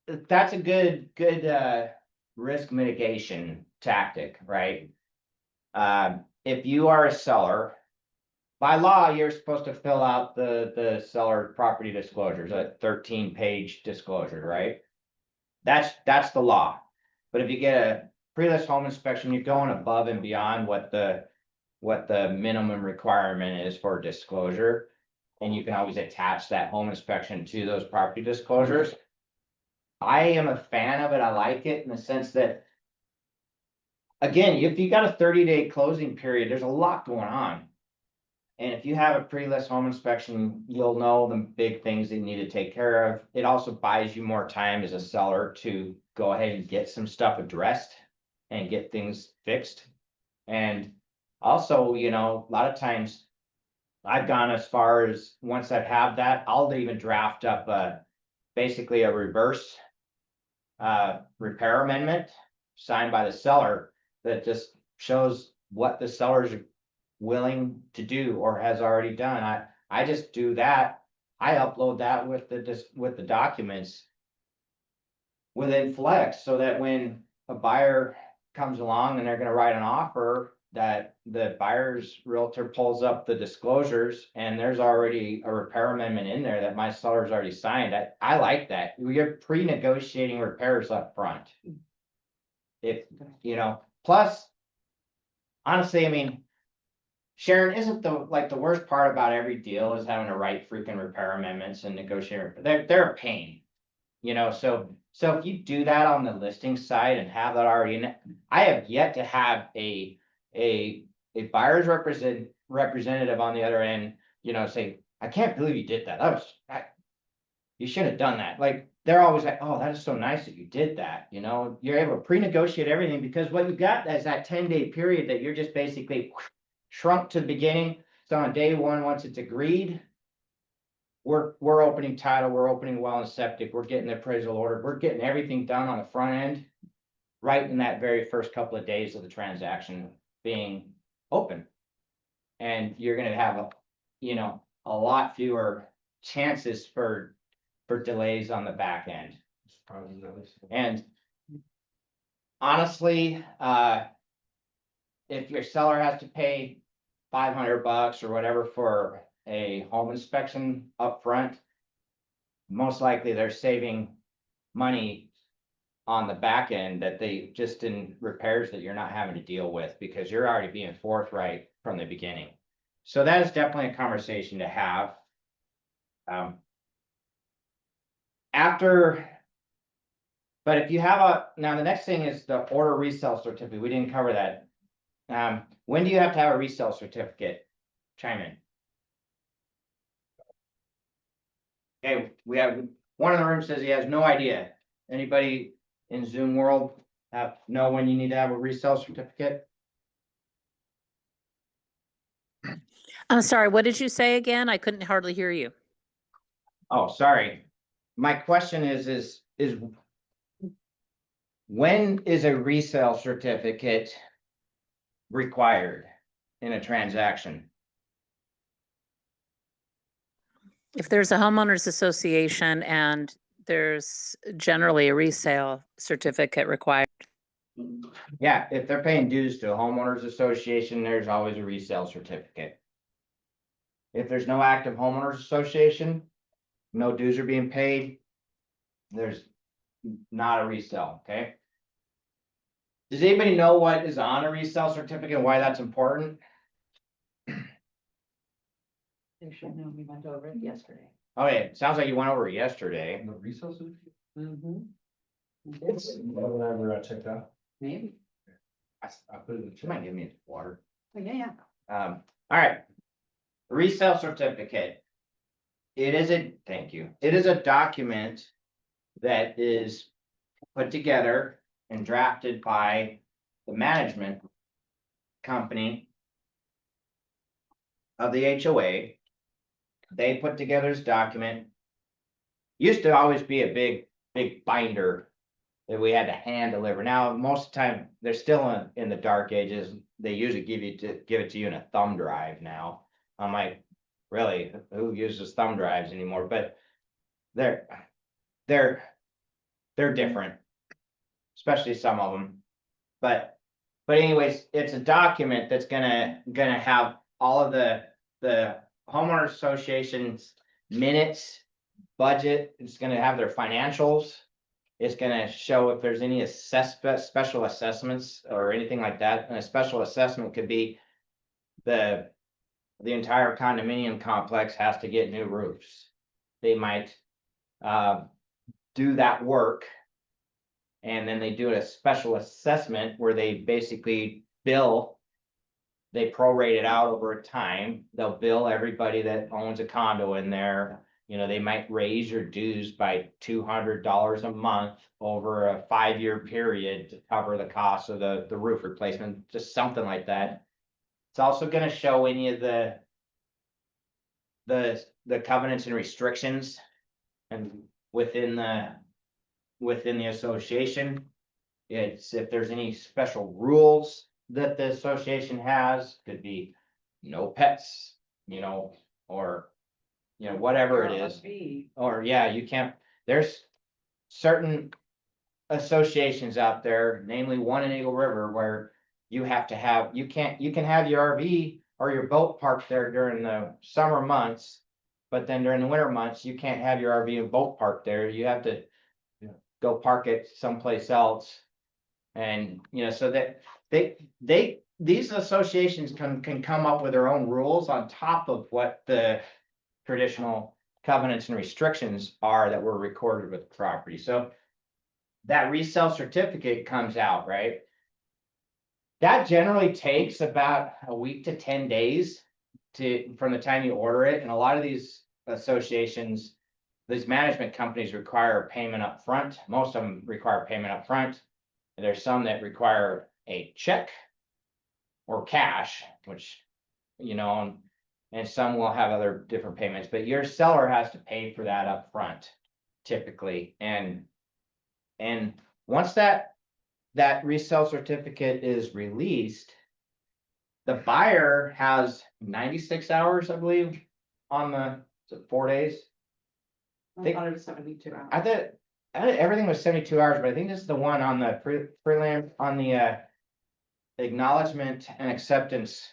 of, that's a good risk mitigation tactic, right? If you are a seller, by law, you're supposed to fill out the seller property disclosures, a 13-page disclosure, right? That's the law. But if you get a pre-list home inspection, you're going above and beyond what the minimum requirement is for disclosure. And you can always attach that home inspection to those property disclosures. I am a fan of it. I like it in the sense that, again, if you got a 30-day closing period, there's a lot going on. And if you have a pre-list home inspection, you'll know the big things that you need to take care of. It also buys you more time as a seller to go ahead and get some stuff addressed and get things fixed. And also, you know, a lot of times I've gone as far as, once I have that, I'll even draft up basically a reverse repair amendment signed by the seller that just shows what the seller's willing to do or has already done. I just do that. I upload that with the documents within Flex, so that when a buyer comes along and they're gonna write an offer, that the buyer's realtor pulls up the disclosures and there's already a repair amendment in there that my seller's already signed. I like that. You're pre-negotiating repairs up front. If, you know, plus, honestly, I mean, Sharon, isn't the worst part about every deal is having to write freaking repair amendments and negotiate, they're a pain. You know, so if you do that on the listing side and have that already in it, I have yet to have a buyer's representative on the other end, you know, say, I can't believe you did that. You should have done that. Like, they're always like, oh, that is so nice that you did that. You know, you're able to pre-negotiate everything, because what you got is that 10-day period that you're just basically shrunk to the beginning. So on day one, once it's agreed, we're opening title, we're opening well and septic, we're getting the appraisal order, we're getting everything done on the front end. Right in that very first couple of days of the transaction being open. And you're gonna have a lot fewer chances for delays on the back end. And honestly, if your seller has to pay $500 or whatever for a home inspection up front, most likely they're saving money on the back end that they just in repairs that you're not having to deal with, because you're already being forthright from the beginning. So that is definitely a conversation to have. But if you have now the next thing is the order resale certificate. We didn't cover that. When do you have to have a resale certificate? Chime in. Okay, we have one in the room says he has no idea. Anybody in Zoom world know when you need to have a resale certificate? I'm sorry, what did you say again? I couldn't hardly hear you. Oh, sorry. My question is when is a resale certificate required in a transaction? If there's a homeowners association and there's generally a resale certificate required. Yeah, if they're paying dues to a homeowners association, there's always a resale certificate. If there's no active homeowners association, no dues are being paid, there's not a resale, okay? Does anybody know what is on a resale certificate and why that's important? They should know, we went over it yesterday. Okay, it sounds like you went over it yesterday. The resale certificate? Mm-hmm. Whenever I checked out, Maybe. I put it in the You chat. might give me water. Oh, yeah. All right. Resale certificate. Thank you. It is a document that is put together and drafted by the management company of the HOA. They put together this document. Used to always be a big binder that we had to hand deliver. Now, most of the time, they're still in the dark ages. They usually give it to you in a thumb drive now. I'm like, really, who uses thumb drives anymore? But they're different, especially some of them. But anyways, it's a document that's gonna have all of the homeowner association's minutes, budget. It's gonna have their financials. It's gonna show if there's any special assessments or anything like that. And a special assessment could be the entire condominium complex has to get new roofs. They might do that work. And then they do a special assessment where they basically bill. They prorate it out over time. They'll bill everybody that owns a condo in there. You know, they might raise your dues by $200 a month over a 5-year period to cover the cost of the roof replacement, just something like that. It's also gonna show any of the covenants and restrictions and within the association. It's if there's any special rules that the association has, could be no pets, you know, or whatever it is. Or yeah, you can't, there's certain associations out there, namely one in Eagle River, where you have to have, you can have your RV or your boat parked there during the summer months, but then during the winter months, you can't have your RV and boat parked there. You have to go park it someplace else. And, so that these associations can come up with their own rules on top of what the traditional covenants and restrictions are that were recorded with the property. So that resale certificate comes out, right? That generally takes about a week to 10 days from the time you order it. And a lot of these associations, these management companies require payment up front. Most of them require payment up front. And there's some that require a check or cash, which, and some will have other different payments, but your seller has to pay for that up front typically. And once that resale certificate is released, the buyer has 96 hours, I believe, on is it 4 days? I thought it was 72 hours. I thought everything was 72 hours, but I think this is the one on the prelim, on the acknowledgement and acceptance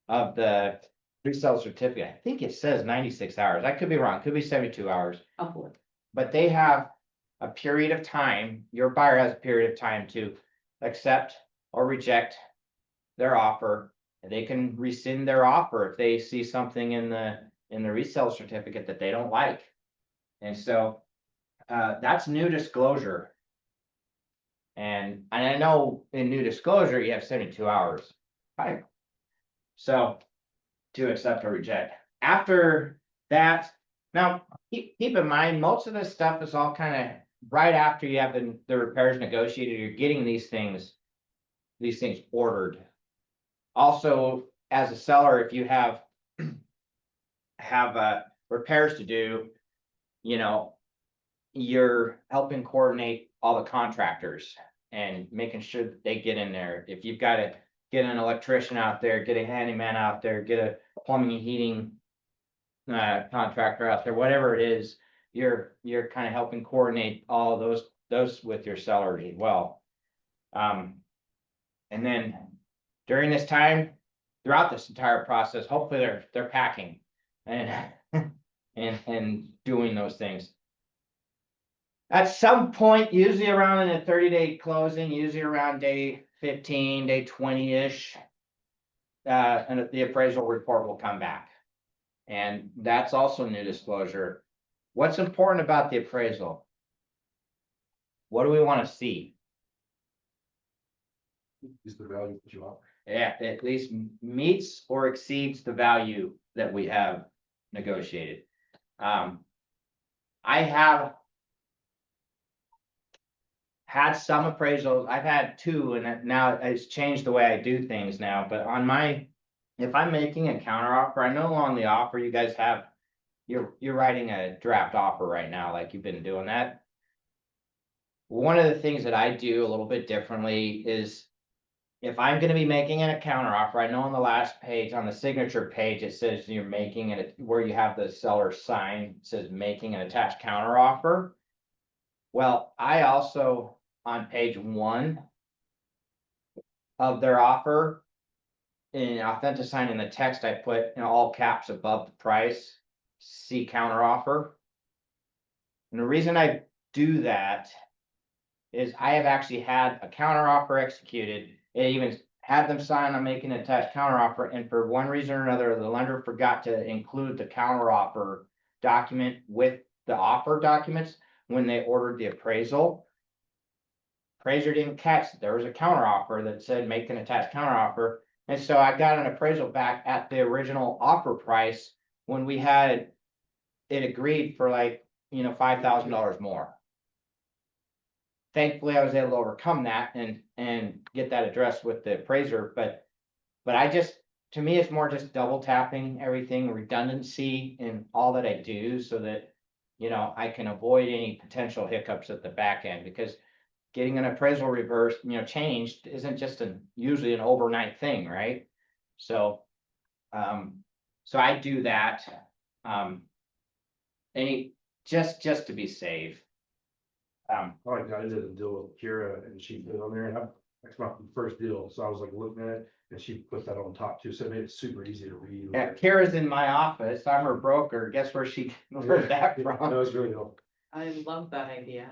of the resale certificate. I think it says 96 hours. I could be wrong. Could be 72 hours. But they have a period of time. Your buyer has a period of time to accept or reject their offer. And they can rescind their offer if they see something in the resale certificate that they don't like. And so that's new disclosure. And I know in new disclosure, you have 72 hours. Right. So to accept or reject. After that, now keep in mind, most of this stuff is all kind of right after you have the repairs negotiated. You're getting these things ordered. Also, as a seller, if you have repairs to do, you're helping coordinate all the contractors and making sure that they get in there. If you've got to get an electrician out there, get a handyman out there, get a plumbing and heating contractor out there, whatever it is, you're kind of helping coordinate all of those with your sellers as well. And then during this time, throughout this entire process, hopefully they're packing and and doing those things. At some point, usually around in a 30-day closing, usually around day 15, day 20-ish, and the appraisal report will come back. And that's also new disclosure. What's important about the appraisal? What do we want to see? Is the value that you offer? Yeah, at least meets or exceeds the value that we have negotiated. I have had some appraisals. I've had two, and now it's changed the way I do things now, but on my. If I'm making a counter offer, I know on the offer you guys have, you're writing a draft offer right now, like you've been doing that. One of the things that I do a little bit differently is. If I'm gonna be making a counter offer, I know on the last page, on the signature page, it says you're making it, where you have the seller sign, it says making an attached counter offer. Well, I also, on page 1 of their offer. In authentic sign in the text, I put in all caps above the price, see counter offer. And the reason I do that is I have actually had a counter offer executed. It even had them sign on making an attached counter offer, and for one reason or another, the lender forgot to include the counter offer document with the offer documents when they ordered the appraisal. Appraiser didn't catch that there was a counter offer that said make an attached counter offer. And so I got an appraisal back at the original offer price when we had it agreed for like, $5,000 more. Thankfully, I was able to overcome that and get that addressed with the appraiser, but to me, it's more just double tapping everything, redundancy in all that I do so that, I can avoid any potential hiccups at the back end, because getting an appraisal reversed, changed isn't just usually an overnight thing, right? So, so I do that, just to be safe. Like I did a deal with Kira and she put it on there, and that's my first deal, so I was like looking at it and she put that on top too, so it made it super easy to read. Yeah, Kara's in my office, I'm her broker, guess where she heard that No, from? it's really helpful. I love that idea.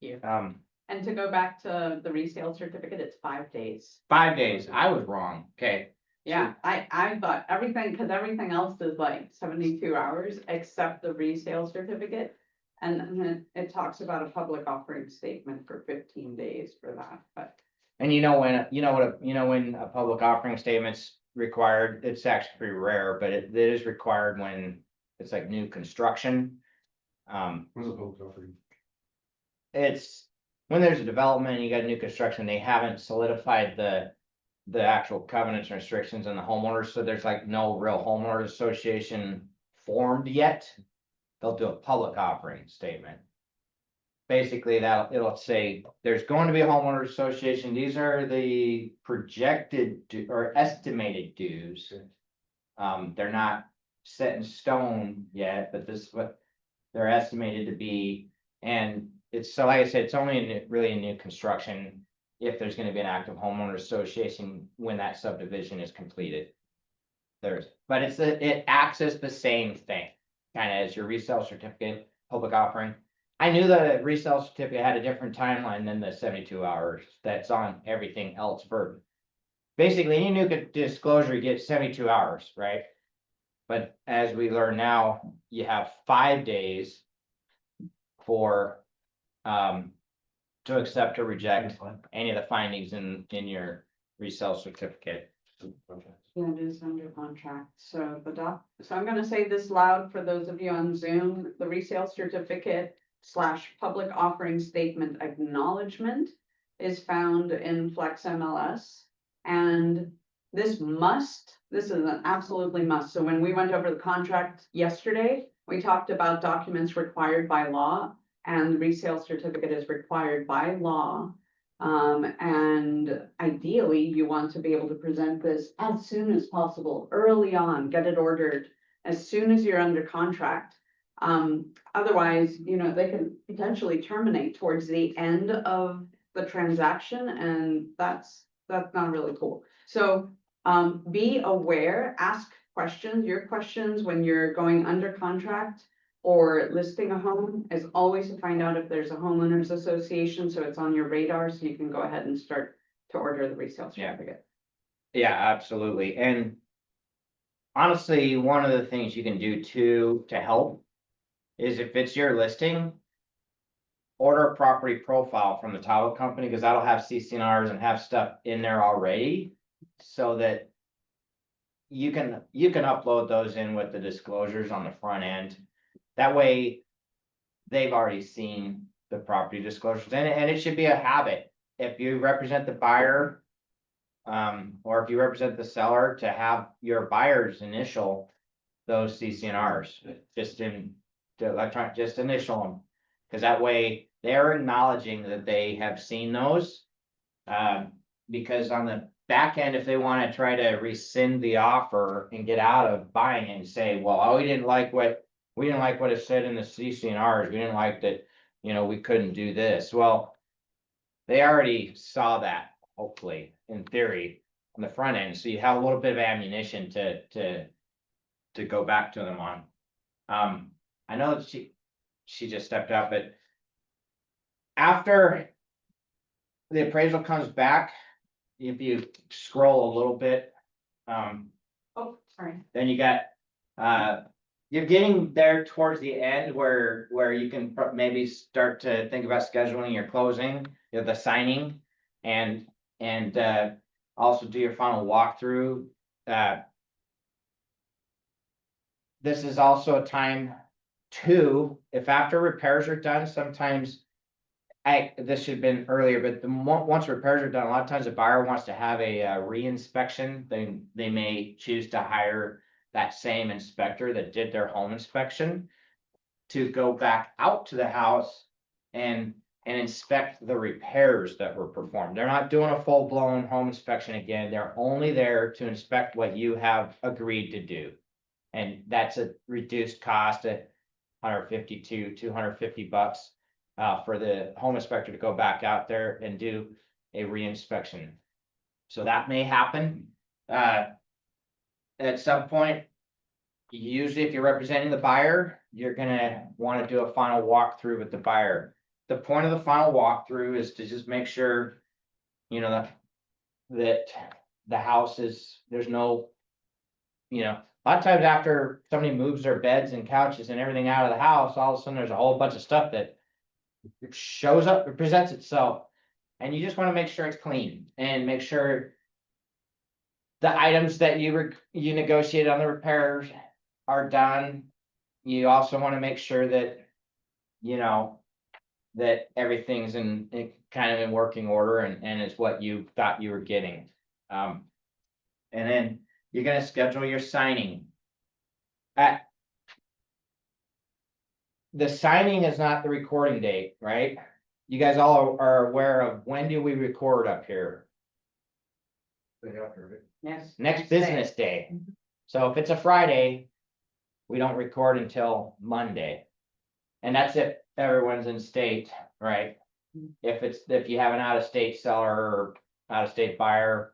And to go back to the resale certificate, it's 5 days. 5 days, I was wrong, okay. Yeah, I thought everything, because everything else is like 72 hours except the resale certificate. And then it talks about a public offering statement for 15 days for that, but. And when a public offering statement's required, it's actually pretty rare, but it is required when it's like new construction. What's a public offering? It's when there's a development and you got new construction, they haven't solidified the actual covenants and restrictions on the homeowners, so there's like no real homeowners association formed yet. They'll do a public offering statement. Basically, it'll say, there's going to be a homeowners association, these are the projected or estimated dues. They're not set in stone yet, but this is what they're estimated to be. And it's, so like I said, it's only really in new construction if there's gonna be an active homeowner association when that subdivision is completed. But it acts as the same thing, kind of as your resale certificate, public offering. I knew that a resale certificate had a different timeline than the 72 hours that's on everything else for. Basically, any new disclosure, you get 72 hours, right? But as we learn now, you have 5 days for to accept or reject any of the findings in your resale certificate. Yeah, it is under contract, so so I'm gonna say this loud for those of you on Zoom, the resale certificate / public offering statement acknowledgement is found in Flex MLS. And this is an absolutely must, so when we went over the contract yesterday, we talked about documents required by law. And the resale certificate is required by law. And ideally, you want to be able to present this as soon as possible, early on, get it ordered as soon as you're under contract. Otherwise, they can potentially terminate towards the end of the transaction, and that's not really cool. So, be aware, ask questions. Your questions when you're going under contract or listing a home is always to find out if there's a homeowners association, so it's on your radar, so you can go ahead and start to order the resale certificate. Yeah, absolutely. And honestly, one of the things you can do too to help is if it's your listing, order a property profile from the title company, because that'll have CC&Rs and have stuff in there already, so that you can upload those in with the disclosures on the front end. That way, they've already seen the property disclosures, and it should be a habit. If you represent the buyer, or if you represent the seller, to have your buyers initial those CCNRs, just in the electronic, just initial them. Cause that way they're acknowledging that they have seen those. Because on the back end, if they wanna try to rescind the offer and get out of buying it and say, well, oh, we didn't like what it said in the CCNRs, we didn't like that, we couldn't do this, well. They already saw that, hopefully, in theory, on the front end, so you have a little bit of ammunition to go back to them on. I know that she just stepped out, but after the appraisal comes back, if you scroll a little bit, Oh, sorry. then you got, you're getting there towards the end where you can maybe start to think about scheduling your closing, the signing, and also do your final walkthrough. This is also a time too, if after repairs are done, sometimes this should have been earlier, but once repairs are done, a lot of times the buyer wants to have a re-inspection, then they may choose to hire that same inspector that did their home inspection to go back out to the house and inspect the repairs that were performed. They're not doing a full-blown home inspection again. They're only there to inspect what you have agreed to do. And that's a reduced cost at $150 to $250 for the home inspector to go back out there and do a re-inspection. So that may happen at some point. Usually if you're representing the buyer, you're gonna want to do a final walkthrough with the buyer. The point of the final walkthrough is to just make sure, that the house is, there's no, a lot of times after somebody moves their beds and couches and everything out of the house, all of a sudden there's a whole bunch of stuff that shows up, it presents itself. And you just want to make sure it's clean and make sure the items that you negotiated on the repairs are done. You also want to make sure that, that everything's in kind of in working order and it's what you thought you were getting. And then you're gonna schedule your signing. The signing is not the recording date, right? You guys all are aware of when do we record up here? Yes. Next business day. So if it's a Friday, we don't record until Monday. And that's if everyone's in state, right? If you have an out-of-state seller or out-of-state buyer,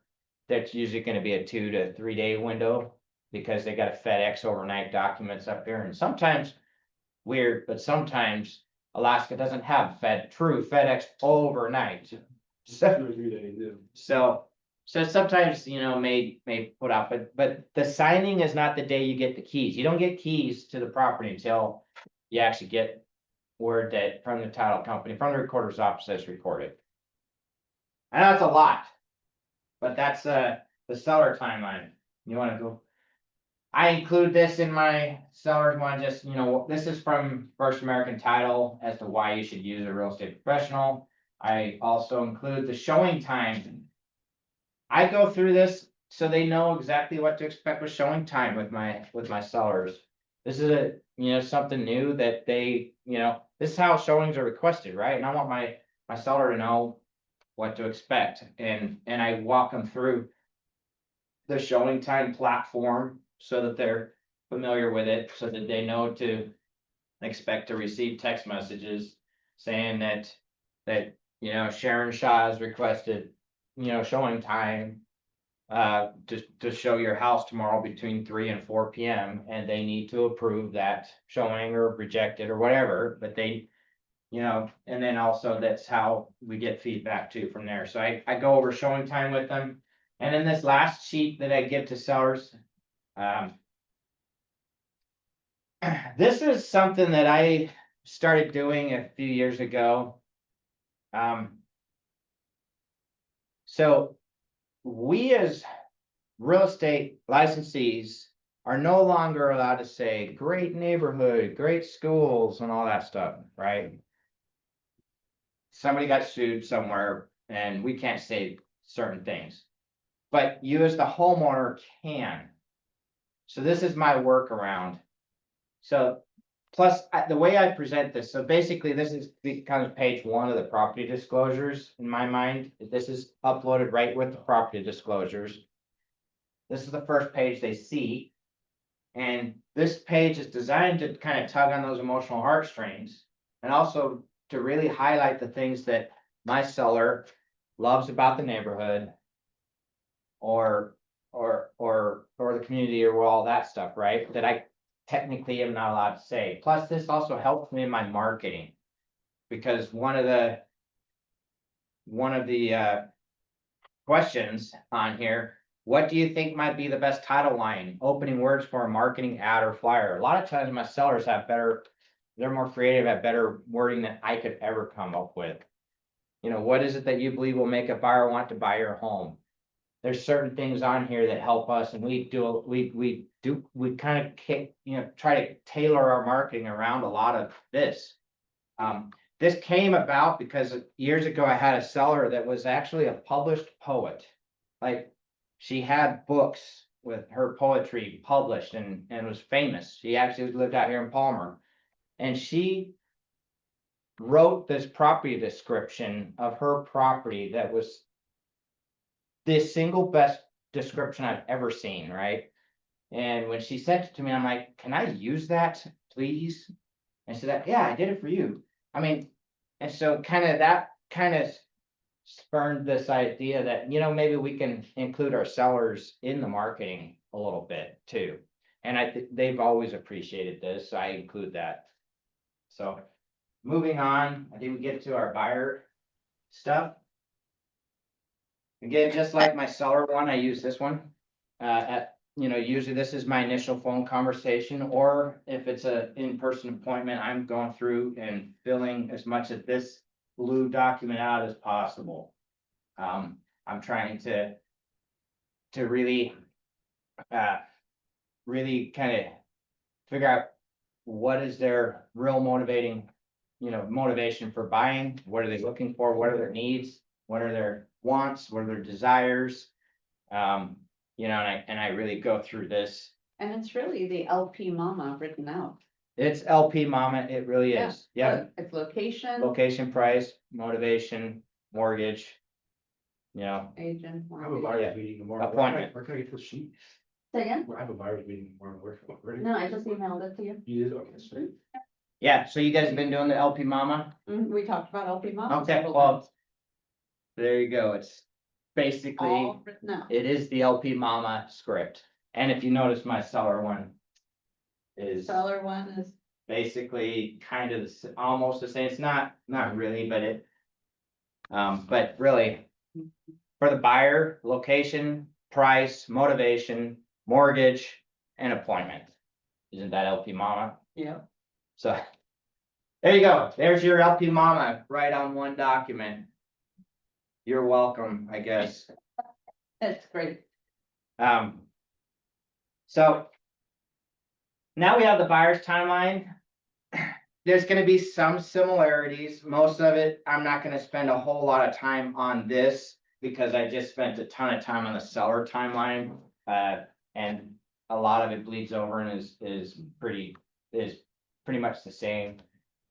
that's usually gonna be a 2 to 3 day window because they got to FedEx overnight documents up here. And sometimes weird, but sometimes Alaska doesn't have true FedEx overnight. So sometimes, may put out, but the signing is not the day you get the keys. You don't get keys to the property until you actually get word that from the title company, from the recorder's office that's recorded. And that's a lot, but that's the seller timeline. You want to go. I include this in my seller's one, just, this is from First American Title as to why you should use a real estate professional. I also include the showing time. I go through this so they know exactly what to expect with showing time with my sellers. This is something new that they, this is how showings are requested, right? And I want my seller to know what to expect. And I walk them through the showing time platform so that they're familiar with it, so that they know to expect to receive text messages saying that Sharon Shaw has requested, showing time to show your house tomorrow between 3 and 4 p.m. and they need to approve that showing or reject it or whatever, but they, and then also that's how we get feedback too from there. So I go over showing time with them. And then this last sheet that I give to sellers, this is something that I started doing a few years ago. So we as real estate licensees are no longer allowed to say great neighborhood, great schools and all that stuff, right? somebody got sued somewhere and we can't say certain things. But you as the homeowner can. So this is my workaround. So plus the way I present this, so basically this is the kind of page 1 of the property disclosures in my mind. This is uploaded right with the property disclosures. This is the first page they see. And this page is designed to kind of tug on those emotional heartstrings and also to really highlight the things that my seller loves about the neighborhood or the community or all that stuff, right? That I technically am not allowed to say. Plus, this also helps me in my marketing. Because one of the questions on here, what do you think might be the best title line, opening words for a marketing ad or flyer? A lot of times my sellers have better, they're more creative, have better wording than I could ever come up with. You know, what is it that you believe will make a buyer want to buy your home? There's certain things on here that help us, and we kind of try to tailor our marketing around a lot of this. This came about because years ago I had a seller that was actually a published poet. Like, she had books with her poetry published and was famous. She actually lived out here in Palmer. And she wrote this property description of her property that was the single best description I've ever seen, right? And when she sent it to me, I'm like, can I use that, please? And she said, yeah, I did it for you. I mean, and so that kind of spurned this idea that, you know, maybe we can include our sellers in the marketing a little bit too. And they've always appreciated this, so I include that. So moving on, I think we get to our buyer stuff. Again, just like my seller one, I use this one. Usually this is my initial phone conversation, or if it's a in-person appointment, I'm going through and filling as much of this blue document out as possible. I'm trying to really kind of figure out what is their real motivation for buying. What are they looking for? What are their needs? What are their wants? What are their desires? And I really go through this. And it's really the LP Mama written out. It's LP Mama, it really Yeah. is. Yeah, It's location, location, price, motivation, mortgage. agent. I have a mortgage. buyer's meeting tomorrow. Appointment. Where can I get this sheet? Say again? I have a buyer's meeting tomorrow. Where? No, I just emailed it to you. You did, okay, sweet. Yeah, so you guys have been doing the LP Mama? We talked about LP Mama. Okay, several well, times. there you go. It's basically, All written out. it is the LP Mama script. And if you notice, my seller one is Seller one is, basically kind of almost the same. It's not really, but really for the buyer, location, price, motivation, mortgage, and appointment. Isn't that LP Mama? yeah. So there you go. There's your LP Mama right on one document. You're welcome, I guess. It's great. So now we have the buyer's timeline. There's gonna be some similarities. Most of it, I'm not gonna spend a whole lot of time on this because I just spent a ton of time on the seller timeline. And a lot of it bleeds over and is pretty much the same.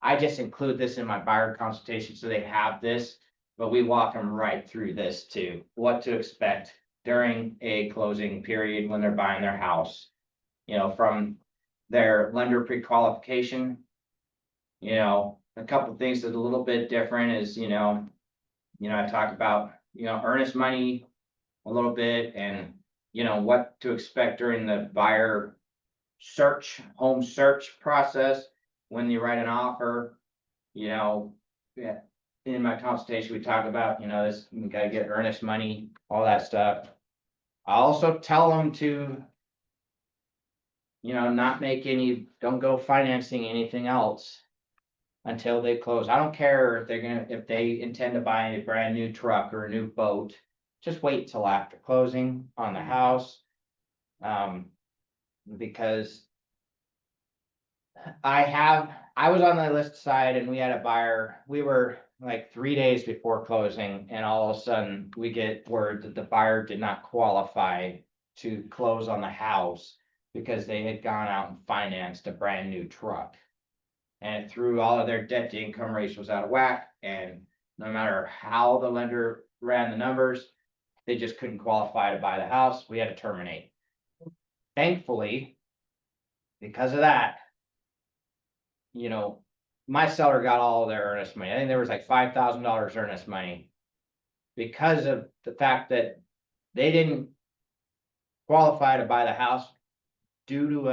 I just include this in my buyer consultation so they have this, but we walk them right through this too. What to expect during a closing period when they're buying their house. From their lender pre-qualification. A couple things that's a little bit different is, I talk about, earnest money a little bit and, what to expect during the buyer home search process when you write an offer. Yeah, in my consultation, we talk about, this, you gotta get earnest money, all that stuff. I also tell them to, don't go financing anything else until they close. I don't care if they intend to buy a brand new truck or a new boat, just wait till after closing on the house. Because I was on the list side and we had a buyer, we were like 3 days before closing, and all of a sudden we get word that the buyer did not qualify to close on the house because they had gone out and financed a brand new truck. And through all of their debt to income ratios out of whack, and no matter how the lender ran the numbers, they just couldn't qualify to buy the house. We had to terminate. Thankfully, because of that, you know, my seller got all of their earnest money. I think there was like $5,000 earnest money. Because of the fact that they didn't qualify to buy the house due to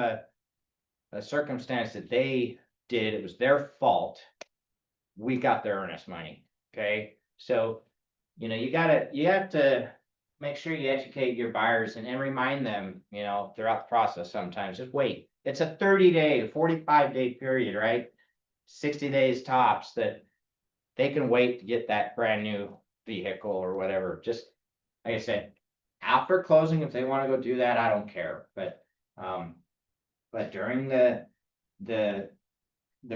a circumstance that they did, it was their fault. We got their earnest money, okay? So, you know, you have to make sure you educate your buyers and remind them, you know, throughout the process sometimes, just wait. It's a 30-day, 45-day period, right? 60 days tops that they can wait to get that brand new vehicle or whatever. Just like I said, after closing, if they want to go do that, I don't care. But during the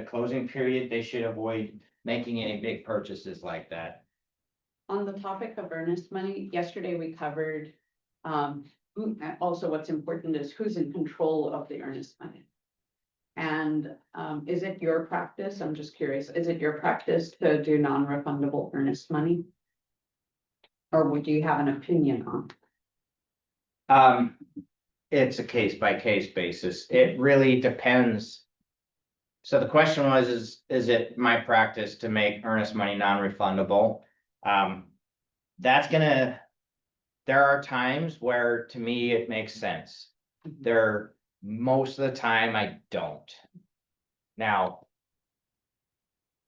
closing period, they should avoid making any big purchases like that. On the topic of earnest money, yesterday we covered, also what's important is who's in control of the earnest money. And, is it your practice? I'm just curious, is it your practice to do non-refundable earnest money? Or would you have an opinion on? It's a case by case basis. It really depends. So the question was, is it my practice to make earnest money non-refundable? There are times where to me it makes sense. Most of the time I don't. Now,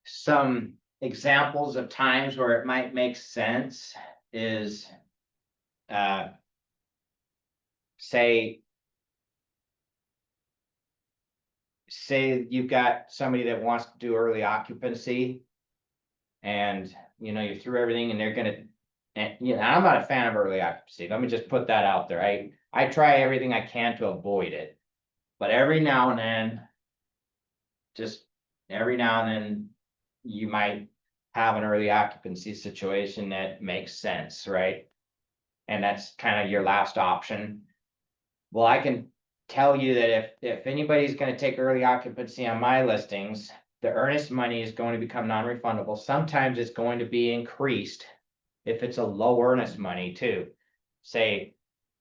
some examples of times where it might make sense is, say you've got somebody that wants to do early occupancy, and you know, you threw everything and they're gonna, and you know, I'm not a fan of early occupancy. Let me just put that out there. I try everything I can to avoid it. But every now and then, you might have an early occupancy situation that makes sense, right? And that's kind of your last option. Well, I can tell you that if anybody's gonna take early occupancy on my listings, the earnest money is going to become non-refundable. Sometimes it's going to be increased if it's a low earnest money too. Say,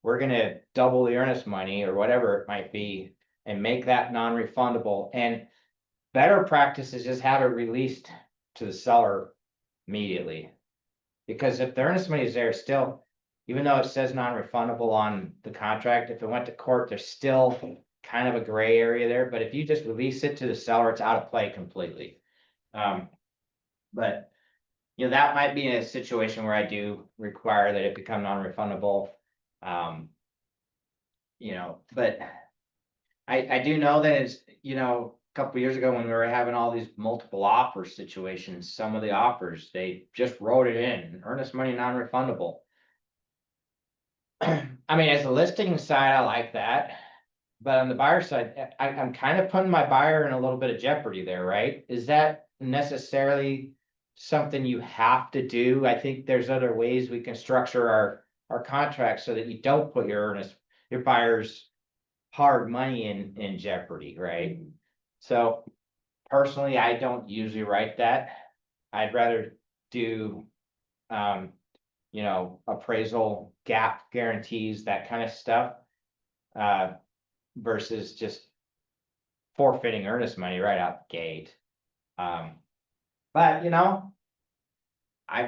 we're gonna double the earnest money or whatever it might be and make that non-refundable. And better practice is just have it released to the seller immediately. Because if the earnest money is there still, even though it says non-refundable on the contract, if it went to court, there's still kind of a gray area there. But if you just release it to the seller, it's out of play completely. But you know, that might be a situation where I do require that it become non-refundable. You know, but I do know that it's, you know, a couple years ago when we were having all these multiple offer situations, some of the offers, they just wrote it in, earnest money non-refundable. I mean, as a listing side, I like that. But on the buyer side, I'm kind of putting my buyer in a little bit of jeopardy there, right? Is that necessarily something you have to do? I think there's other ways we can structure our contracts so that you don't put your buyer's hard money in jeopardy, right? So personally, I don't usually write that. I'd rather do, you know, appraisal gap guarantees, that kind of stuff, versus just forfeiting earnest money right out the gate. But you know, I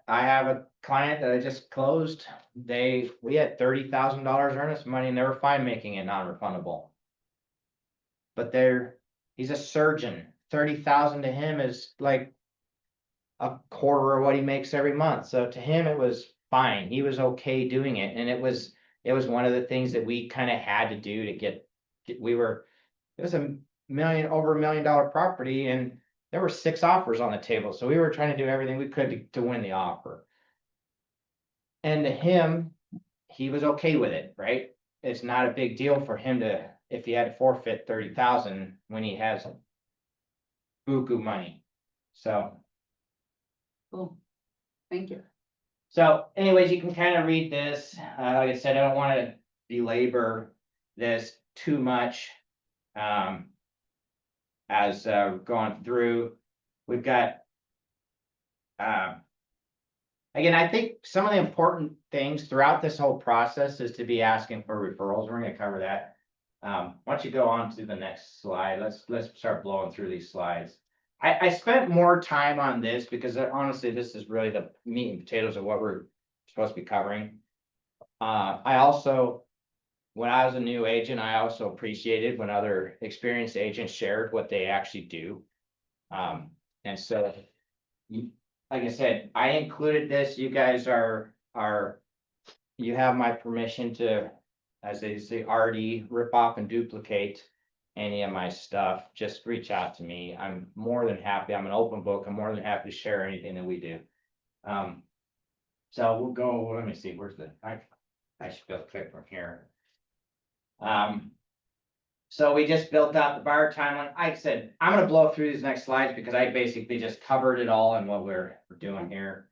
have a client that I just closed. We had $30,000 earnest money and they were fine making it non-refundable. But he's a surgeon. 30,000 to him is like a quarter of what he makes every month. So to him, it was fine. He was okay doing it. And it was one of the things that we kind of had to do to get, it was over $1 million property, and there were 6 offers on the table. So we were trying to do everything we could to win the offer. And to him, he was okay with it, right? It's not a big deal for him to if he had to forfeit 30,000 when he has buku money. So, Cool. Thank you. so anyways, you can kind of read this. Like I said, I don't want to belabor this too much. As going through, we've got. Again, I think some of the important things throughout this whole process is to be asking for referrals. We're gonna cover that. Why don't you go on to the next slide? Let's start blowing through these slides. I spent more time on this because honestly, this is really the meat and potatoes of what we're supposed to be covering. I also, when I was a new agent, I also appreciated when other experienced agents shared what they actually do. And so like I said, I included this. You guys you have my permission to, as they say, RD, rip off and duplicate any of my stuff. Just reach out to me. I'm more than happy. I'm an open book. I'm more than happy to share anything that we do. So we'll go, let me see, where's I should be able to click from here. So we just built out the buyer timeline. Like I said, I'm gonna blow through these next slides because I basically just covered it all in what we're doing here.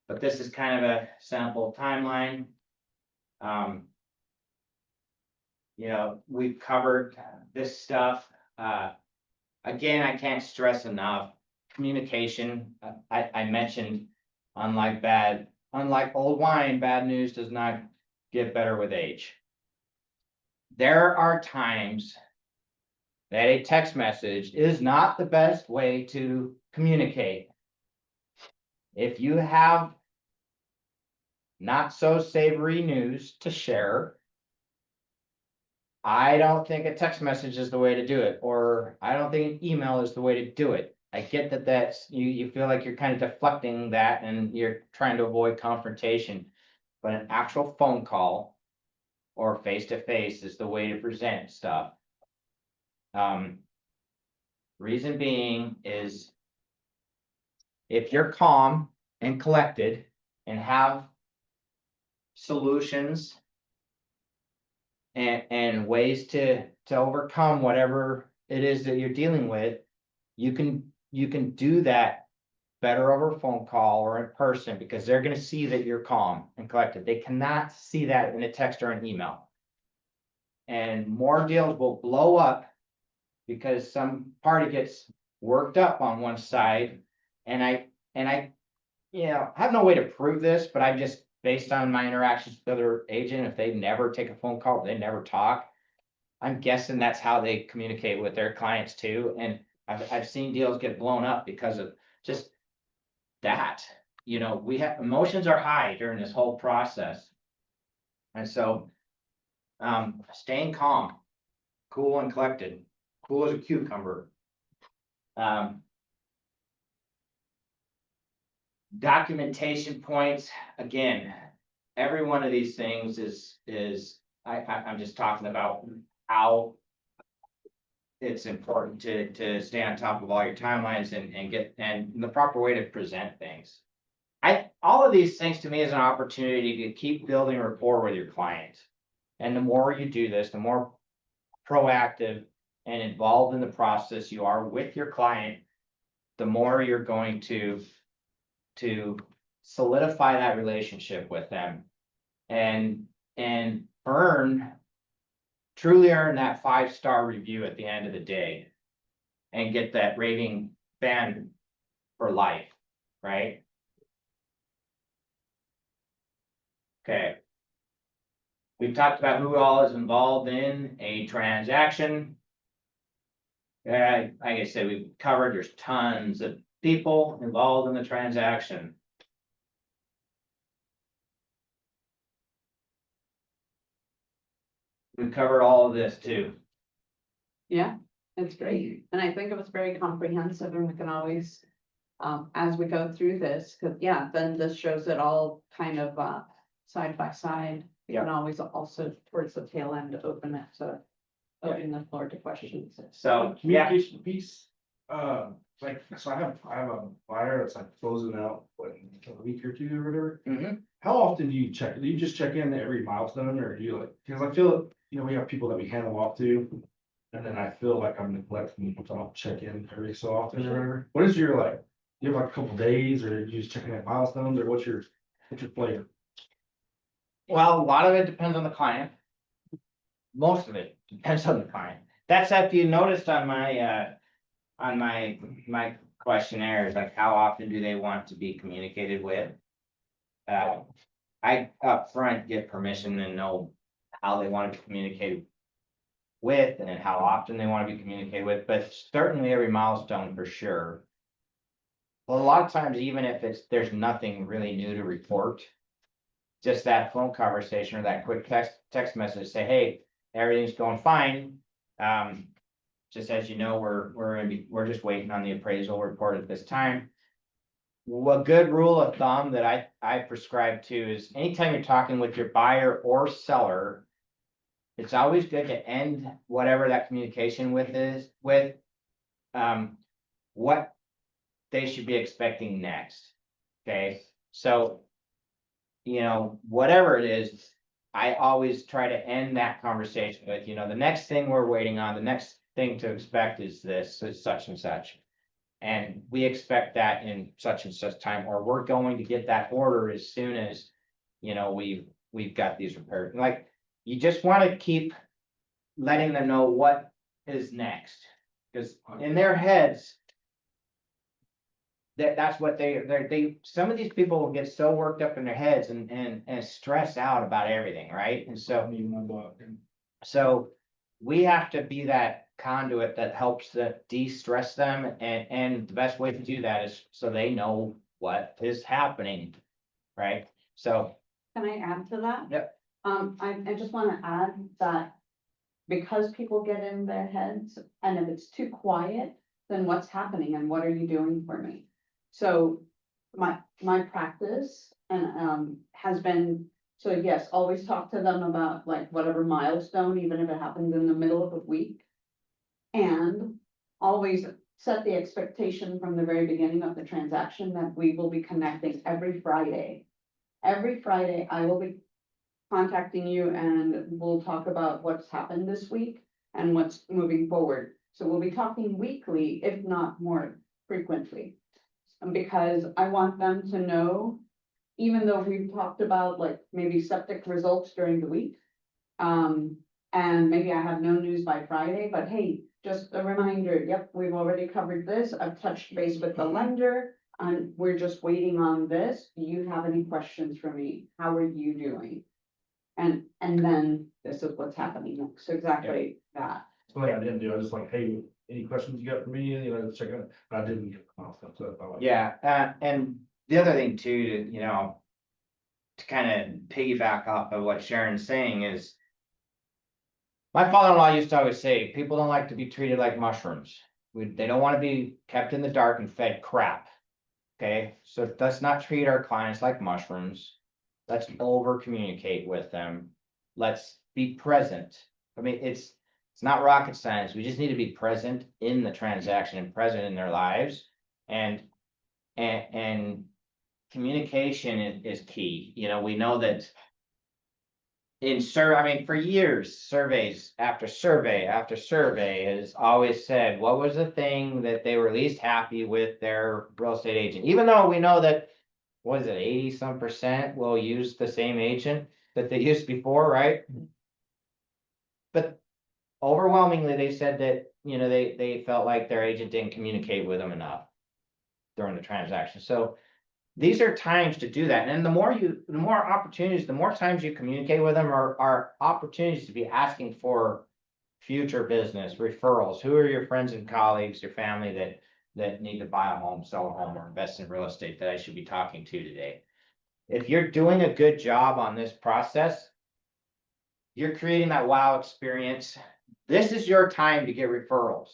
But this is kind of a sample timeline. You know, we've covered this stuff. Again, I can't stress enough, communication. I mentioned, unlike old wine, bad news does not get better with age. There are times that a text message is not the best way to communicate. If you have not so savory news to share, I don't think a text message is the way to do it, or I don't think an email is the way to do it. I get that you feel like you're kind of deflecting that and you're trying to avoid confrontation, but an actual phone call or face-to-face is the way to present stuff. Reason being is if you're calm and collected and have solutions and ways to overcome whatever it is that you're dealing with, you can do that better over a phone call or in person because they're going to see that you're calm and collected. They cannot see that in a text or an email. And more deals will blow up because some party gets worked up on one side. And I have no way to prove this, but I'm just based on my interactions with other agent, if they never take a phone call, they never talk. I'm guessing that's how they communicate with their clients too. And I've seen deals get blown up because of just that. You know, emotions are high during this whole process. And so staying calm, cool and collected, cool as a cucumber. Documentation points, again, every one of these things I'm just talking about how it's important to stay on top of all your timelines and the proper way to present things. All of these things to me is an opportunity to keep building rapport with your client. And the more you do this, the more proactive and involved in the process you are with your client, the more you're going to solidify that relationship with them and truly earn that 5-star review at the end of the day and get that rating band for life, right? Okay. We've talked about who all is involved in a transaction. Like I said, we've covered there's tons of people involved in the transaction. We've covered all of this too. Yeah, it's great. And I think it was very comprehensive and we can always, as we go through this, because then this shows it all kind of side by side. We can always also towards the tail end open it to open the floor to questions. So Communication piece, so I have a buyer that's like closing out, a week or two or whatever. Mhm. How often do you check? Do you just check in every milestone or do you because I feel you know, we have people that we hand them off to. And then I feel like I'm neglecting people, so I don't check in every so often or whatever. What is your like, you have like a couple days or you just checking at milestones or what's your flavor? Well, a lot of it depends on the client. Most of it depends on the client. That's if you noticed on my questionnaires, like how often do they want to be communicated with? I upfront get permission and know how they want to be communicated with and how often they want to be communicated with, but certainly every milestone for sure. Well, a lot of times, even if there's nothing really new to report, just that phone conversation or that quick text message, say, hey, everything's going fine. Just as you know, we're just waiting on the appraisal report at this time. A good rule of thumb that I prescribe to is anytime you're talking with your buyer or seller, it's always good to end whatever that communication with what they should be expecting next. Okay, so you know, whatever it is, I always try to end that conversation with, you know, the next thing we're waiting on, the next thing to expect is this, is such and such. And we expect that in such and such time, or we're going to get that order as soon as, you know, we've got these repaired. Like, you just want to keep letting them know what is next. Because in their heads, that's what some of these people will get so worked up in their heads and stress out about everything, right? And so we have to be that conduit that helps to de-stress them, and the best way to do that is so they know what is happening, right? So. Can I add to that? Yep. I just wanna add that because people get in their heads, and if it's too quiet, then what's happening and what are you doing for me? So my practice and has been, so yes, always talk to them about like whatever milestone, even if it happens in the middle of the week. And always set the expectation from the very beginning of the transaction that we will be connecting every Friday. Every Friday, I will be contacting you and we'll talk about what's happened this week and what's moving forward. So we'll be talking weekly, if not more frequently. Because I want them to know, even though we've talked about like maybe septic results during the week. And maybe I have no news by Friday, but hey, just a reminder, yep, we've already covered this. I've touched base with the lender. And we're just waiting on this. Do you have any questions for me? How are you doing? And then this is what's happening next. So exactly that. Something I didn't do, I was just like, hey, any questions you got for me, you know, check it out, but I didn't get the milestone, so I like. Yeah, and the other thing too, you know, to kind of piggyback off of what Sharon's saying is, my father-in-law used to always say, people don't like to be treated like mushrooms. They don't want to be kept in the dark and fed crap. Okay, so let's not treat our clients like mushrooms. Let's over communicate with them. Let's be present. I mean, it's not rocket science. We just need to be present in the transaction and present in their lives. And communication is key. You know, we know that I mean, for years, surveys after survey after survey has always said, what was the thing that they were least happy with their real estate agent? Even though we know that, what is it, 80% will use the same agent that they used before, right? But overwhelmingly, they said that, you know, they felt like their agent didn't communicate with them enough during the transaction. So these are times to do that. And the more opportunities, the more times you communicate with them are opportunities to be asking for future business, referrals. Who are your friends and colleagues, your family that need to buy a home, sell a home, or invest in real estate that I should be talking to today? If you're doing a good job on this process, you're creating that wow experience. This is your time to get referrals.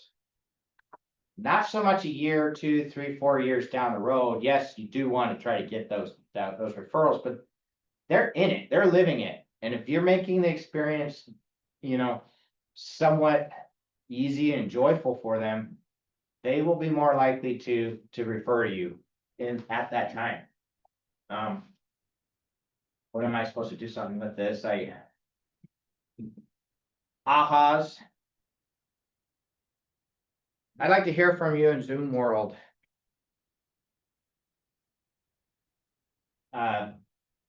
Not so much a year, 2, 3, 4 years down the road. Yes, you do want to try to get those referrals, but they're in it, they're living it. And if you're making the experience, you know, somewhat easy and joyful for them, they will be more likely to refer to you at that time. What am I supposed to do something with this? ahas. I'd like to hear from you in Zoom world.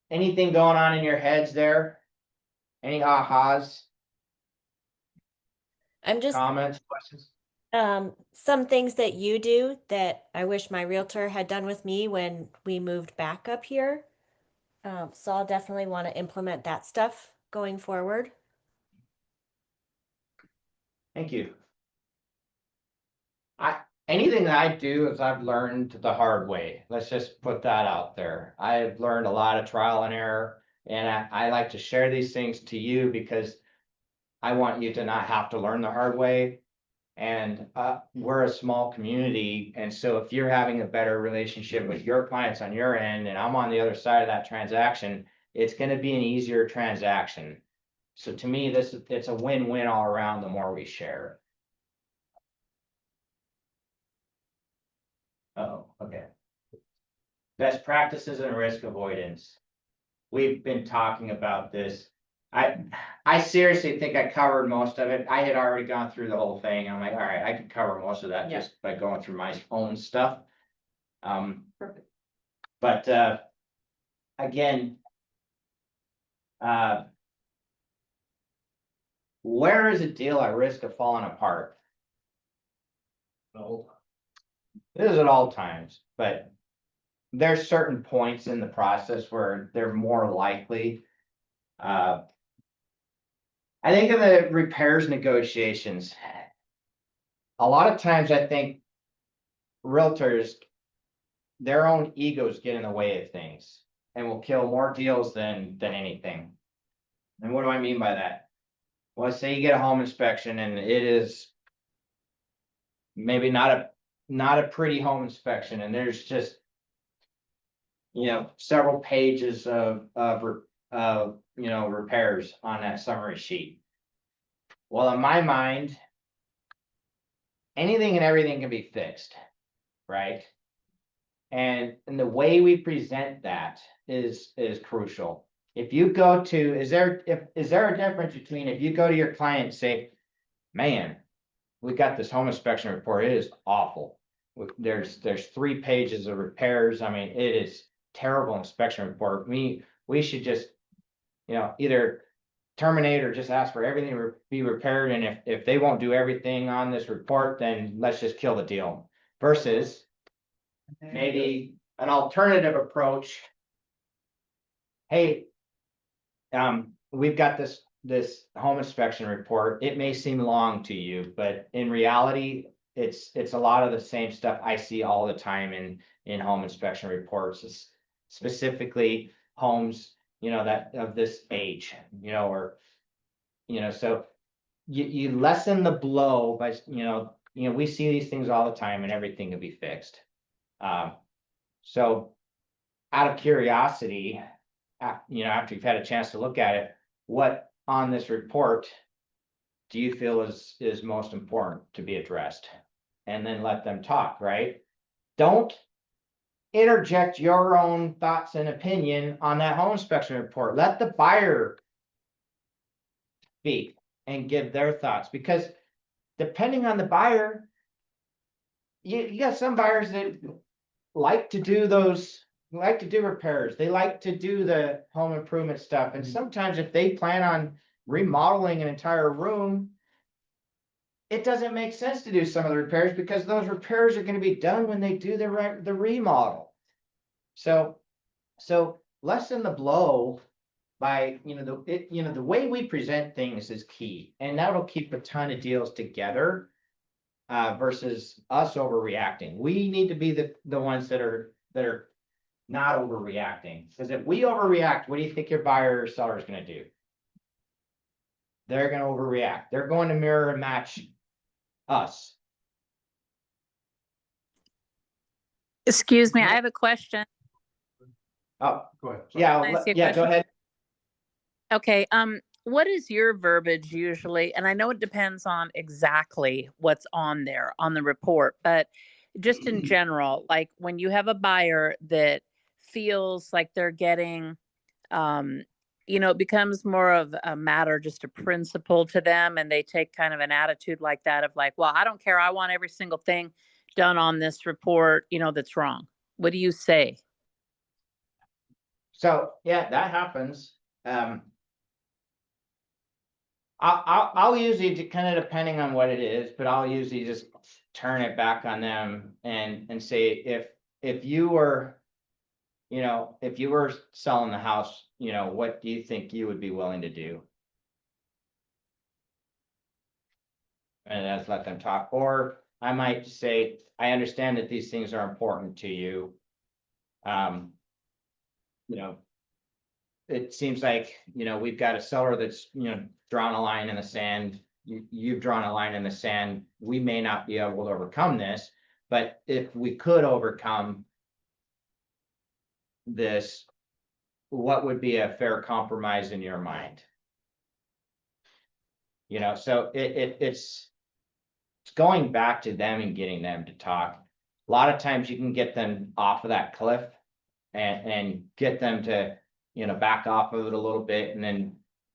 Anything going on in your heads there? Any ahas, I'm just, comments, questions? some things that you do that I wish my realtor had done with me when we moved back up here. So I'll definitely want to implement that stuff going forward. Thank you. Anything that I do is I've learned the hard way. Let's just put that out there. I've learned a lot of trial and error, and I like to share these things to you because I want you to not have to learn the hard way. And we're a small community, and so if you're having a better relationship with your clients on your end, and I'm on the other side of that transaction, it's going to be an easier transaction. So to me, it's a win-win all around the more we share. Oh, okay. Best practices and risk avoidance. We've been talking about this. I seriously think I covered most of it. I had already gone through the whole thing. I'm like, all right, I could cover most of that Yeah. just by going through my own stuff. Perfect. But again, where is a deal at risk of falling apart? No. This is at all times, but there's certain points in the process where they're more likely. I think in the repairs negotiations, a lot of times I think realtors, their own egos get in the way of things and will kill more deals than anything. And what do I mean by that? Well, say you get a home inspection and it is maybe not a pretty home inspection, and there's just, you know, several pages of you know, repairs on that summary sheet. Well, in my mind, anything and everything can be fixed, right? And the way we present that is crucial. If you go to, is there a difference between if you go to your client and say, man, we got this home inspection report, it is awful. There's 3 pages of repairs. I mean, it is terrible inspection report. We should just, you know, either terminate or just ask for everything to be repaired. And if they won't do everything on this report, then let's just kill the deal. Versus maybe an alternative approach. Hey, we've got this home inspection report. It may seem long to you, but in reality, it's a lot of the same stuff I see all the time in home inspection reports, specifically homes, you know, that of this age, you know, or, you know, so you lessen the blow by, you know, we see these things all the time and everything can be fixed. So out of curiosity, you know, after you've had a chance to look at it, what on this report do you feel is most important to be addressed? And then let them talk, right? Don't interject your own thoughts and opinion on that home inspection report. Let the buyer speak and give their thoughts, because depending on the buyer, you got some buyers that like to do repairs. They like to do the home improvement stuff. And sometimes if they plan on remodeling an entire room, it doesn't make sense to do some of the repairs because those repairs are going to be done when they do the remodel. So lessen the blow by, you know, the way we present things is key, and that'll keep a ton of deals together versus us overreacting. We need to be the ones that are not overreacting, because if we overreact, what do you think your buyer or seller is going to do? They're going to overreact. They're going to mirror and match us. Excuse me, I have a question. Oh, Go ahead. Sorry. yeah, Can I ask you a yeah, go question? ahead. Okay, what is your verbiage usually? And I know it depends on exactly what's on there on the report, but just in general, like when you have a buyer that feels like they're getting you know, it becomes more of a matter, just a principle to them. And they take kind of an attitude like that of like, well, I don't care. I want every single thing done on this report, you know, that's wrong. What do you say? So, yeah, that happens. I'll usually, kind of depending on what it is, but I'll usually just turn it back on them and say, if you were, you know, if you were selling the house, you know, what do you think you would be willing to do? And that's let them talk, or I might say, I understand that these things are important to you. You know, it seems like, you know, we've got a seller that's, you know, drawn a line in the sand. You've drawn a line in the sand. We may not be able to overcome this, but if we could overcome this, what would be a fair compromise in your mind? You know, so it's going back to them and getting them to talk. A lot of times you can get them off of that cliff and get them to, you know, back off of it a little bit and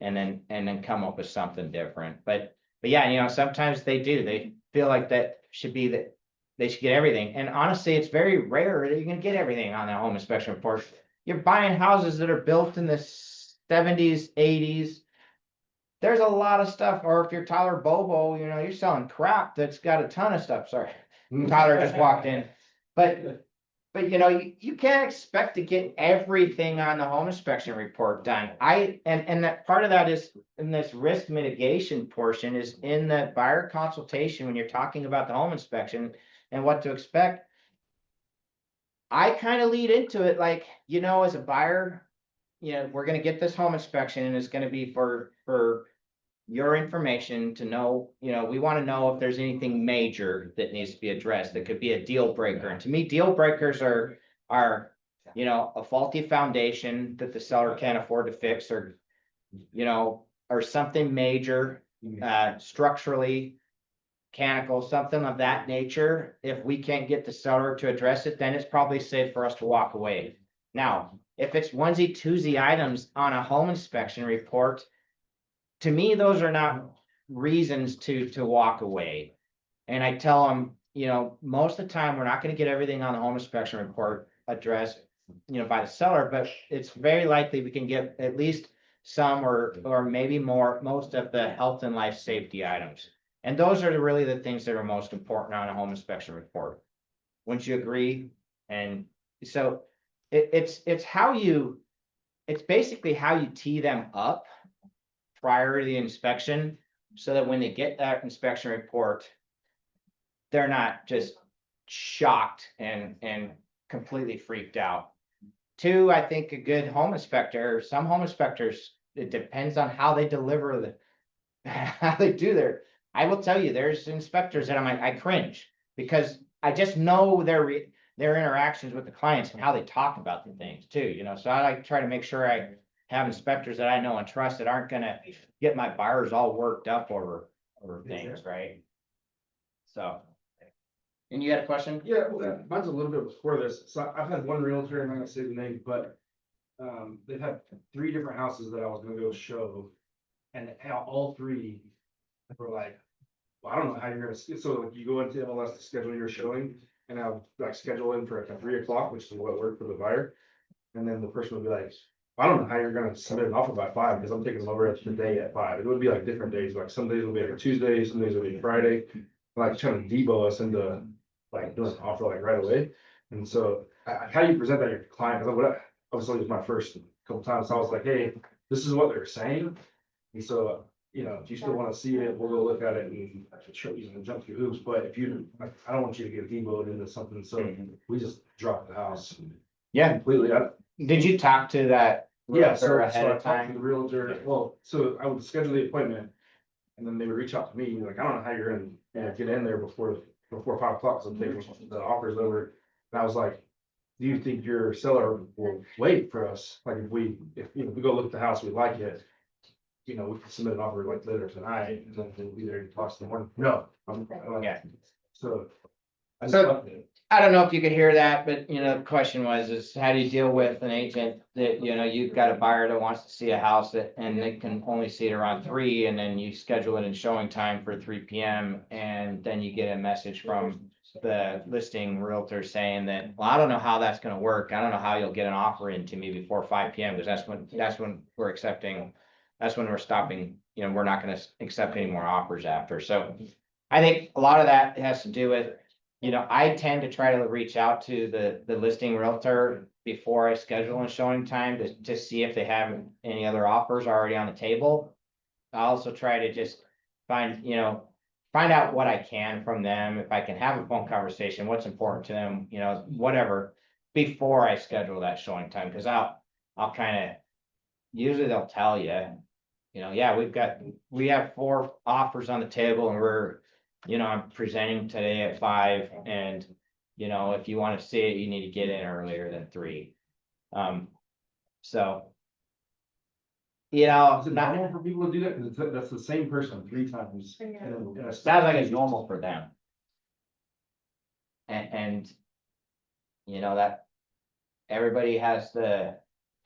then come up with something different. But yeah, you know, sometimes they do, they feel like that should be that they should get everything. And honestly, it's very rare that you can get everything on the home inspection report. You're buying houses that are built in the 70s, 80s. There's a lot of stuff, or if you're Tyler Bobo, you know, you're selling crap that's got a ton of stuff. Sorry, Tyler just walked in. But you know, you can't expect to get everything on the home inspection report done. And that part of that is in this risk mitigation portion is in the buyer consultation when you're talking about the home inspection and what to expect. I kind of lead into it like, you know, as a buyer, you know, we're gonna get this home inspection and it's gonna be for your information to know, you know, we want to know if there's anything major that needs to be addressed that could be a deal breaker. And to me, deal breakers are, you know, a faulty foundation that the seller can't afford to fix, or, you know, or something major, structurally, mechanical, something of that nature. If we can't get the seller to address it, then it's probably safe for us to walk away. Now, if it's onesie twosie items on a home inspection report, to me, those are not reasons to walk away. And I tell them, you know, most of the time, we're not gonna get everything on the home inspection report addressed, you know, by the seller, but it's very likely we can get at least some or maybe more, most of the health and life safety items. And those are really the things that are most important on a home inspection report. Wouldn't you agree? And so it's how you, it's basically how you tee them up prior to the inspection, so that when they get that inspection report, they're not just shocked and completely freaked out. Two, I think a good home inspector, some home inspectors, it depends on how they deliver how they do their, I will tell you, there's inspectors that I'm like, I cringe, because I just know their interactions with the clients and how they talk about the things too, you know, so I like to try to make sure I have inspectors that I know and trust that aren't gonna get my buyers all worked up over things, right? So. And you had a question? Yeah, well, mine's a little bit before this. So I've had one realtor, I'm not gonna say the name, but they've had 3 different houses that I was gonna go show. And all 3 were like, well, I don't know how you're gonna, so like you go into MLS to schedule your showing, and I'll like schedule in for like 3 o'clock, which is what worked for the buyer. And then the person would be like, I don't know how you're gonna submit an offer by 5, because I'm taking them over at the day at 5. It would be like different days, like some days will be like a Tuesday, some days will be Friday. Like trying to debo us into like doing an offer like right away. And so how do you present that to your client? Because obviously it was my first couple times, so I was like, hey, this is what they're saying. And so, you know, if you still want to see it, we'll go look at it and show you and jump through hoops. But if you, I don't want you to get deboed into something, so we just dropped the house. Yeah. Completely. Did you talk to that? Yeah, so realtor I ahead of talked to the time? realtor, well, so I would schedule the appointment. And then they would reach out to me, like, I don't know how you're gonna get in there before 5 o'clock, so I'm taking the offers over. And I was like, do you think your seller will wait for us? Like, if you know, we go look at the house, we like it, you know, we can submit an offer like later tonight, and then we'll be there to talk in the morning. No. Yeah. So, So- I don't know if you could hear that, but you know, the question was, is how do you deal with an agent that, you know, you've got a buyer that wants to see a house that, and they can only see it around 3, and then you schedule it in showing time for 3 p.m. and then you get a message from the listing realtor saying that, well, I don't know how that's gonna work. I don't know how you'll get an offer into me before 5 p.m. because that's when we're accepting, that's when we're stopping, you know, we're not gonna accept any more offers after. So I think a lot of that has to do with, you know, I tend to try to reach out to the listing realtor before I schedule a showing time to see if they have any other offers already on the table. I also try to just find out what I can from them, if I can have a phone conversation, what's important to them, you know, whatever, before I schedule that showing time, because I'll kind of, usually they'll tell you, you know, yeah, we have 4 offers on the table and I'm presenting today at 5, and, you know, if you want to see it, you need to get in earlier than 3. So. You know, Is it normal for people to do that? Cause that's the same person 3 times. sounds like it's normal for them. And, you know, that everybody has the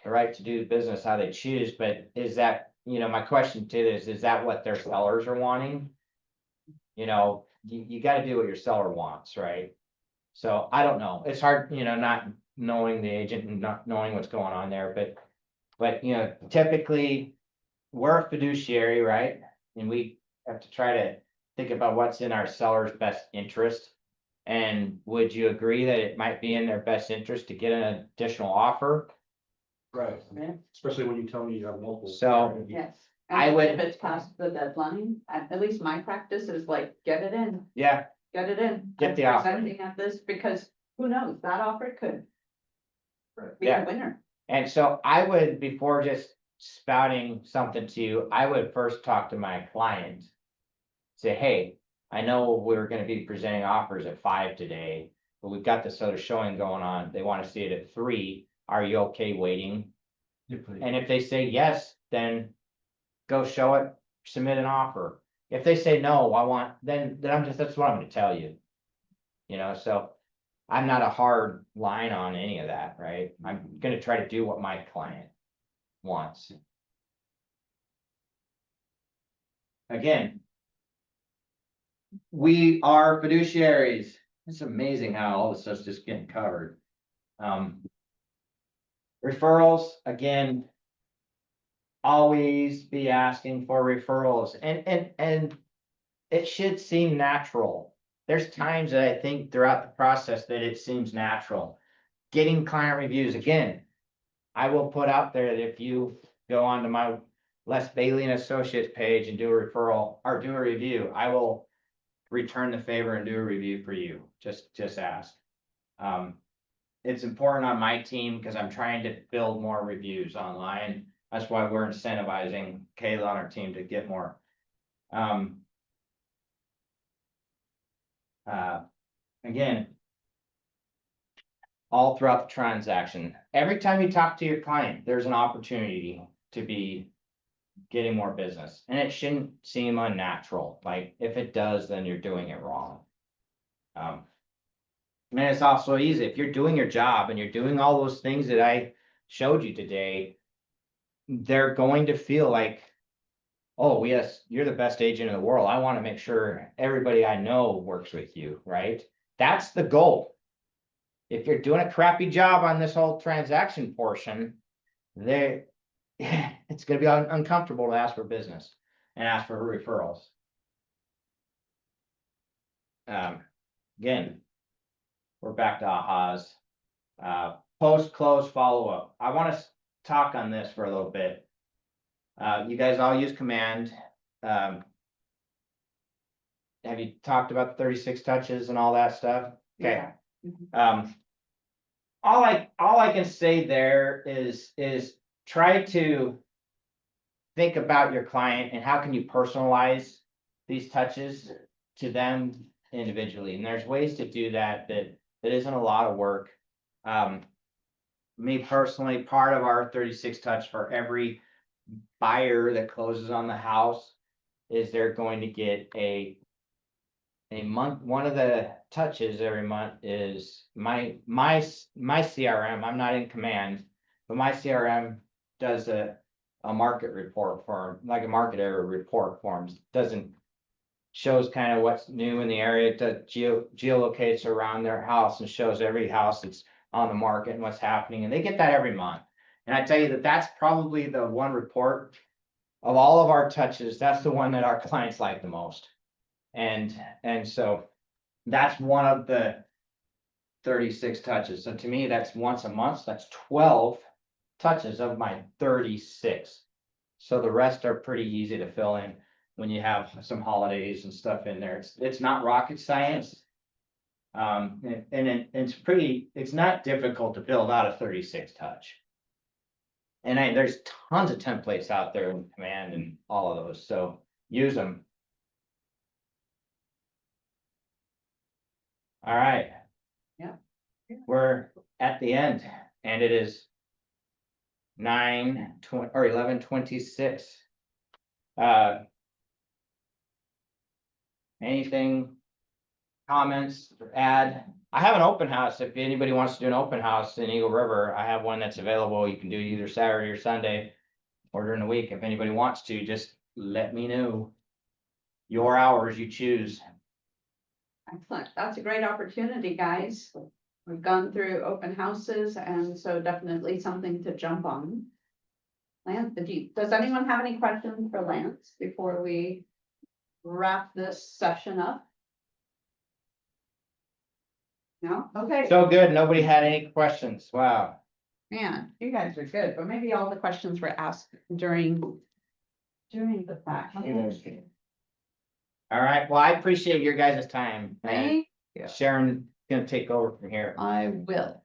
right to do business how they choose, but is that, you know, my question too is that what their sellers are wanting? You know, you gotta do what your seller wants, right? So I don't know. It's hard, you know, not knowing the agent and not knowing what's going on there, but, you know, typically we're a fiduciary, right? And we have to try to think about what's in our seller's best interest. And would you agree that it might be in their best interest to get an additional offer? Right, especially when you tell me you have multiple. So- Yes. I And would- If it's past the deadline, at least my practice is like, get it in, Yeah, get it in. Get I'm the offer. presenting at this because who knows, that offer could be Yeah. a winner. and so I would, before just spouting something to you, I would first talk to my client. Say, hey, I know we're gonna be presenting offers at 5 today, but we've got this other showing going on. They want to see it at 3. Are you okay waiting? And if they say yes, then go show it, submit an offer. If they say no, then that's what I'm gonna tell you. You know, so I'm not a hard line on any of that, right? I'm gonna try to do what my client wants. Again, we are fiduciaries. It's amazing how all this stuff's just getting covered. Referrals, again. Always be asking for referrals and it should seem natural. There's times that I think throughout the process that it seems natural. Getting client reviews, again. I will put out there that if you go onto my Les Bailey and Associates page and do a referral or do a review, I will return the favor and do a review for you. Just ask. It's important on my team because I'm trying to build more reviews online. That's why we're incentivizing Kayla on our team to get more. Again, all throughout the transaction, every time you talk to your client, there's an opportunity to be getting more business, and it shouldn't seem unnatural. Like if it does, then you're doing it wrong. And it's also easy if you're doing your job and you're doing all those things that I showed you today. They're going to feel like, oh yes, you're the best agent in the world. I want to make sure everybody I know works with you, right? That's the goal. If you're doing a crappy job on this whole transaction portion, it's gonna be uncomfortable to ask for business and ask for referrals. Again, we're back to ahas. Post-close follow-up. I want to talk on this for a little bit. You guys all use Command. Have you talked about the 36 touches and all that stuff? Okay. All I can say there is try to think about your client and how can you personalize these touches to them individually. And there's ways to do that isn't a lot of work. Me personally, part of our 36 touch for every buyer that closes on the house is they're going to get a month, one of the touches every month is my CRM, I'm not in command, but my CRM does a market report for, like a market area report forms, doesn't shows kind of what's new in the area, it does geolocates around their house and shows every house that's on the market and what's happening, and they get that every month. And I tell you that that's probably the one report of all of our touches, that's the one that our clients like the most. And so that's one of the 36 touches. So to me, that's once a month, so that's 12 touches of my 36. So the rest are pretty easy to fill in when you have some holidays and stuff in there. It's not rocket science. It's not difficult to build out a 36 touch. And there's tons of templates out there in Command and all of those, so use them. All right. Yeah. We're at the end and it is 11:26. Anything, comments, or add? I have an open house. If anybody wants to do an open house in Eagle River, I have one that's available. You can do either Saturday or Sunday or during the week. If anybody wants to, just let me know. Your hours you choose. Excellent. That's a great opportunity, guys. We've gone through open houses, and so definitely something to jump on. Lance, does anyone have any questions for Lance before we wrap this session up? No? Okay. So good. Nobody had any questions. Wow. Man, you guys are good, but maybe all the questions were asked during the fact. All right. Well, I appreciate your guys' time. And Thank you. Sharon's gonna take over from here. I will.